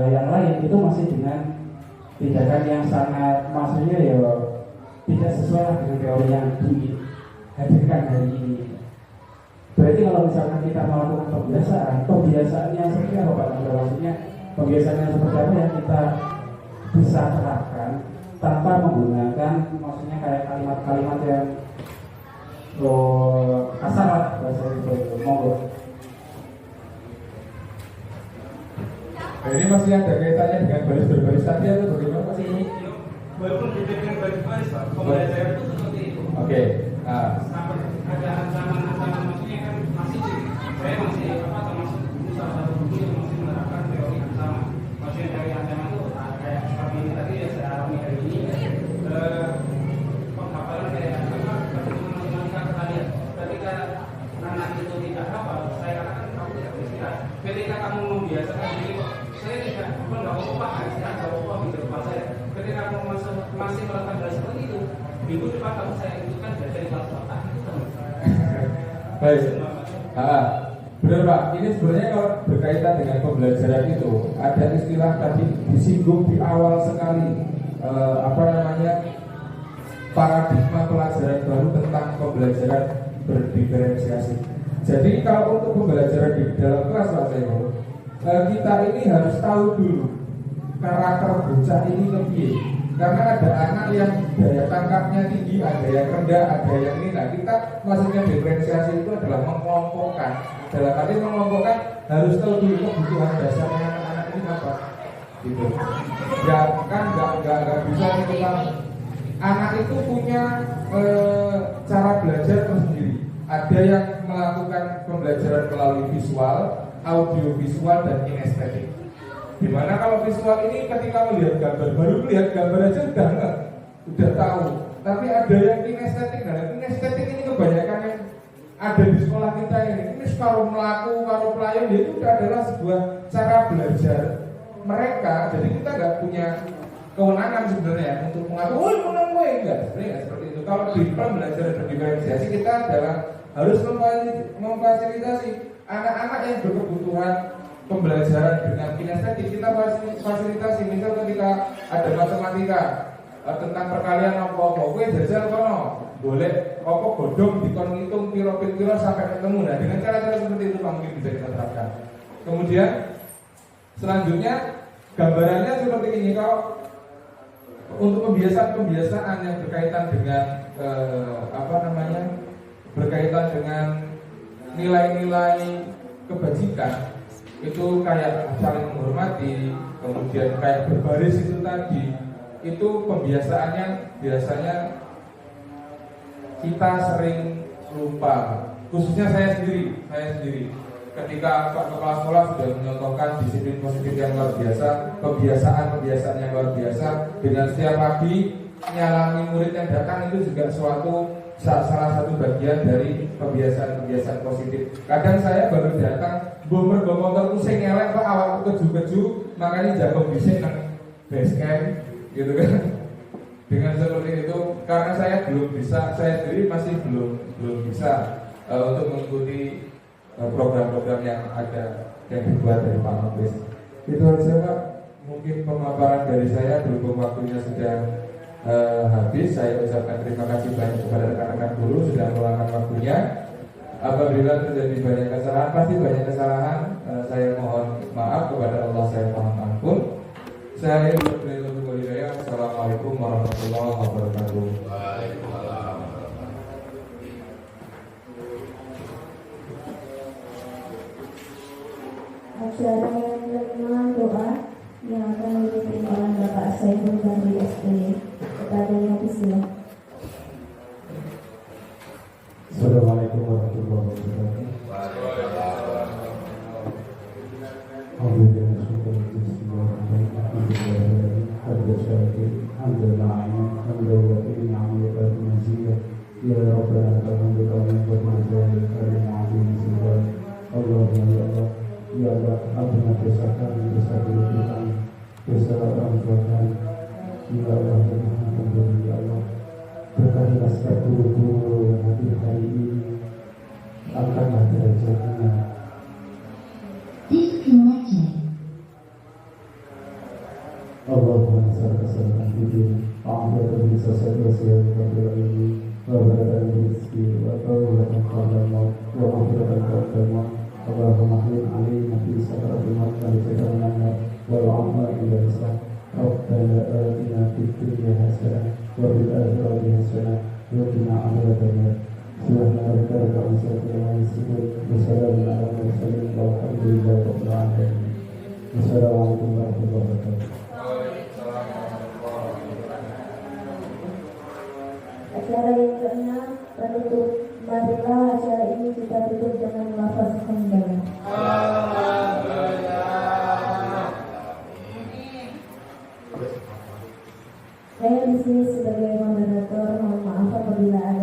yang lain, itu masih dengan tindakan yang sangat, maksudnya ya tidak sesuai dengan teori yang dihadirkan hari ini. Berarti kalau misalkan kita melakukan pembiasaan yang seperti apa Pak? Maksudnya pembiasaan yang seperti apa yang kita bisa terapkan tanpa menggunakan, maksudnya kayak kalimat-kalimat yang kasar bahasa itu. Monggo. Nah, ini masih ada kaitannya dengan baris berbaris tadi atau bagaimana Pak ini? Walaupun dibikin baris-baris Pak, pembelajaran itu seperti itu. Oke. Sampai ada ancaman-ancaman maksudnya kan masih saya masih termasuk salah satu buku yang masih menerapkan teori ancaman. Maksudnya dari ancaman itu kayak seperti ini tadi yang saya alami hari ini. Penghafalan kayak matematika kalian. Ketika anak itu tidak hafal, saya katakan kamu tidak beristirahat. Ketika kamu membiasakan diri, saya tidak apa-apa, istirahat gak apa-apa di depan saya. Ketika kamu masih melakukan hal seperti itu, minggu depan kamu saya ikutkan dari kelas otak itu teman. Baik. Benar Pak, ini sebenarnya kalau berkaitan dengan pembelajaran itu ada istilah tadi disinggung di awal sekali paradigma pelajaran baru tentang pembelajaran berdiferensiasi. Jadi kalau untuk pembelajaran di dalam kelas Pak Saiful, kita ini harus tahu dulu karakter bocah ini lebih. Karena ada anak yang daya tangkapnya tinggi, ada yang rendah, ada yang ini. Nah, kita maksudnya diferensiasi itu adalah mengelompokkan. Dalam arti mengelompokkan harus tahu dulu kebutuhan dasarnya anak-anak ini apa. Gitu. Ya kan nggak bisa kita. Anak itu punya cara belajar tersendiri. Ada yang melakukan pembelajaran melalui visual, audiovisual dan kinestetik. Dimana kalau visual ini ketika melihat gambar, baru melihat gambar aja udah tahu. Tapi ada yang kinestetik, nah kinestetik ini kebanyakan yang ada di sekolah kita ini kalau melaku, kalau pelayan itu adalah sebuah cara belajar mereka. Jadi kita nggak punya kewenangan sebenarnya untuk mengatur, menang gue enggak, sebenarnya nggak seperti itu. Kalau di pembelajaran berdiferensiasi kita adalah harus memfasilitasi anak-anak yang berkebutuhan pembelajaran dengan kinestetik. Kita fasilitasi, misal ketika ada matematika tentang perkalian apa-apa, gue jajal kono, boleh apa godong dikon ngitung piro sampai ketemu. Nah, dengan cara-cara seperti itu mungkin bisa kita terapkan. Kemudian selanjutnya gambarannya seperti ini. Kalau untuk pembiasaan yang berkaitan dengan berkaitan dengan nilai-nilai kebajikan, itu kayak saling menghormati, kemudian kayak berbaris itu tadi, itu pembiasaannya biasanya kita sering lupa, khususnya saya sendiri ketika kepala sekolah sudah menyontohkan disiplin positif yang luar biasa, kebiasaan yang luar biasa, dengan setiap pagi nyalangi murid yang datang itu juga salah satu bagian dari kebiasaan positif. Kadang saya baru datang bomber motor sing elek Pak, awakku keju-keju, makanya jago bising nang base camp gitu kan. Dengan seperti itu, karena saya sendiri masih belum bisa untuk mengikuti program-program yang ada yang dibuat dari Pak Nobis. Itu saja Pak, mungkin pemaparan dari saya berhubung waktunya sudah habis. Saya ucapkan terima kasih banyak kepada rekan-rekan guru sudah meluangkan waktunya. Apabila terjadi banyak kesalahan, pasti banyak kesalahan, saya mohon maaf kepada Allah, saya mohon ampun. Saya Assalamualaikum warahmatullahi wabarakatuh. Acara yang kelima doa yang akan dipimpin oleh Bapak Saiful dari SPY. Kepadanya bismillah. Assalamualaikum warahmatullahi wabarakatuh. Ya Allah, ampunilah dosa kami, dosa diri kami, dosa orang tua kami. Ya Allah, ya Allah, berkatilah setiap guru-guru yang hadir hari ini, angkatlah derajatnya. Allahumma salli ala sayyidina Muhammad wa ala alihi wa rizqi wa tawbatan qabla al-maut wa maghfiratan qabla al-maut. Allahumma ahlil alaina fi sakratil maut wa rizqana wal 'afwa ila hisab. Rabbana atina fid dunya hasanah wa fil akhirati hasanah wa qina adzabannar. Subhana rabbika rabbil izzati amma yasifun wa salamun 'alal mursalin walhamdulillahi rabbil alamin. Wassalamualaikum warahmatullahi wabarakatuh. Acara yang keenam penutup. Marilah acara ini kita tutup dengan lafaz hamdalah. Saya di sini sebagai moderator, mohon maaf apabila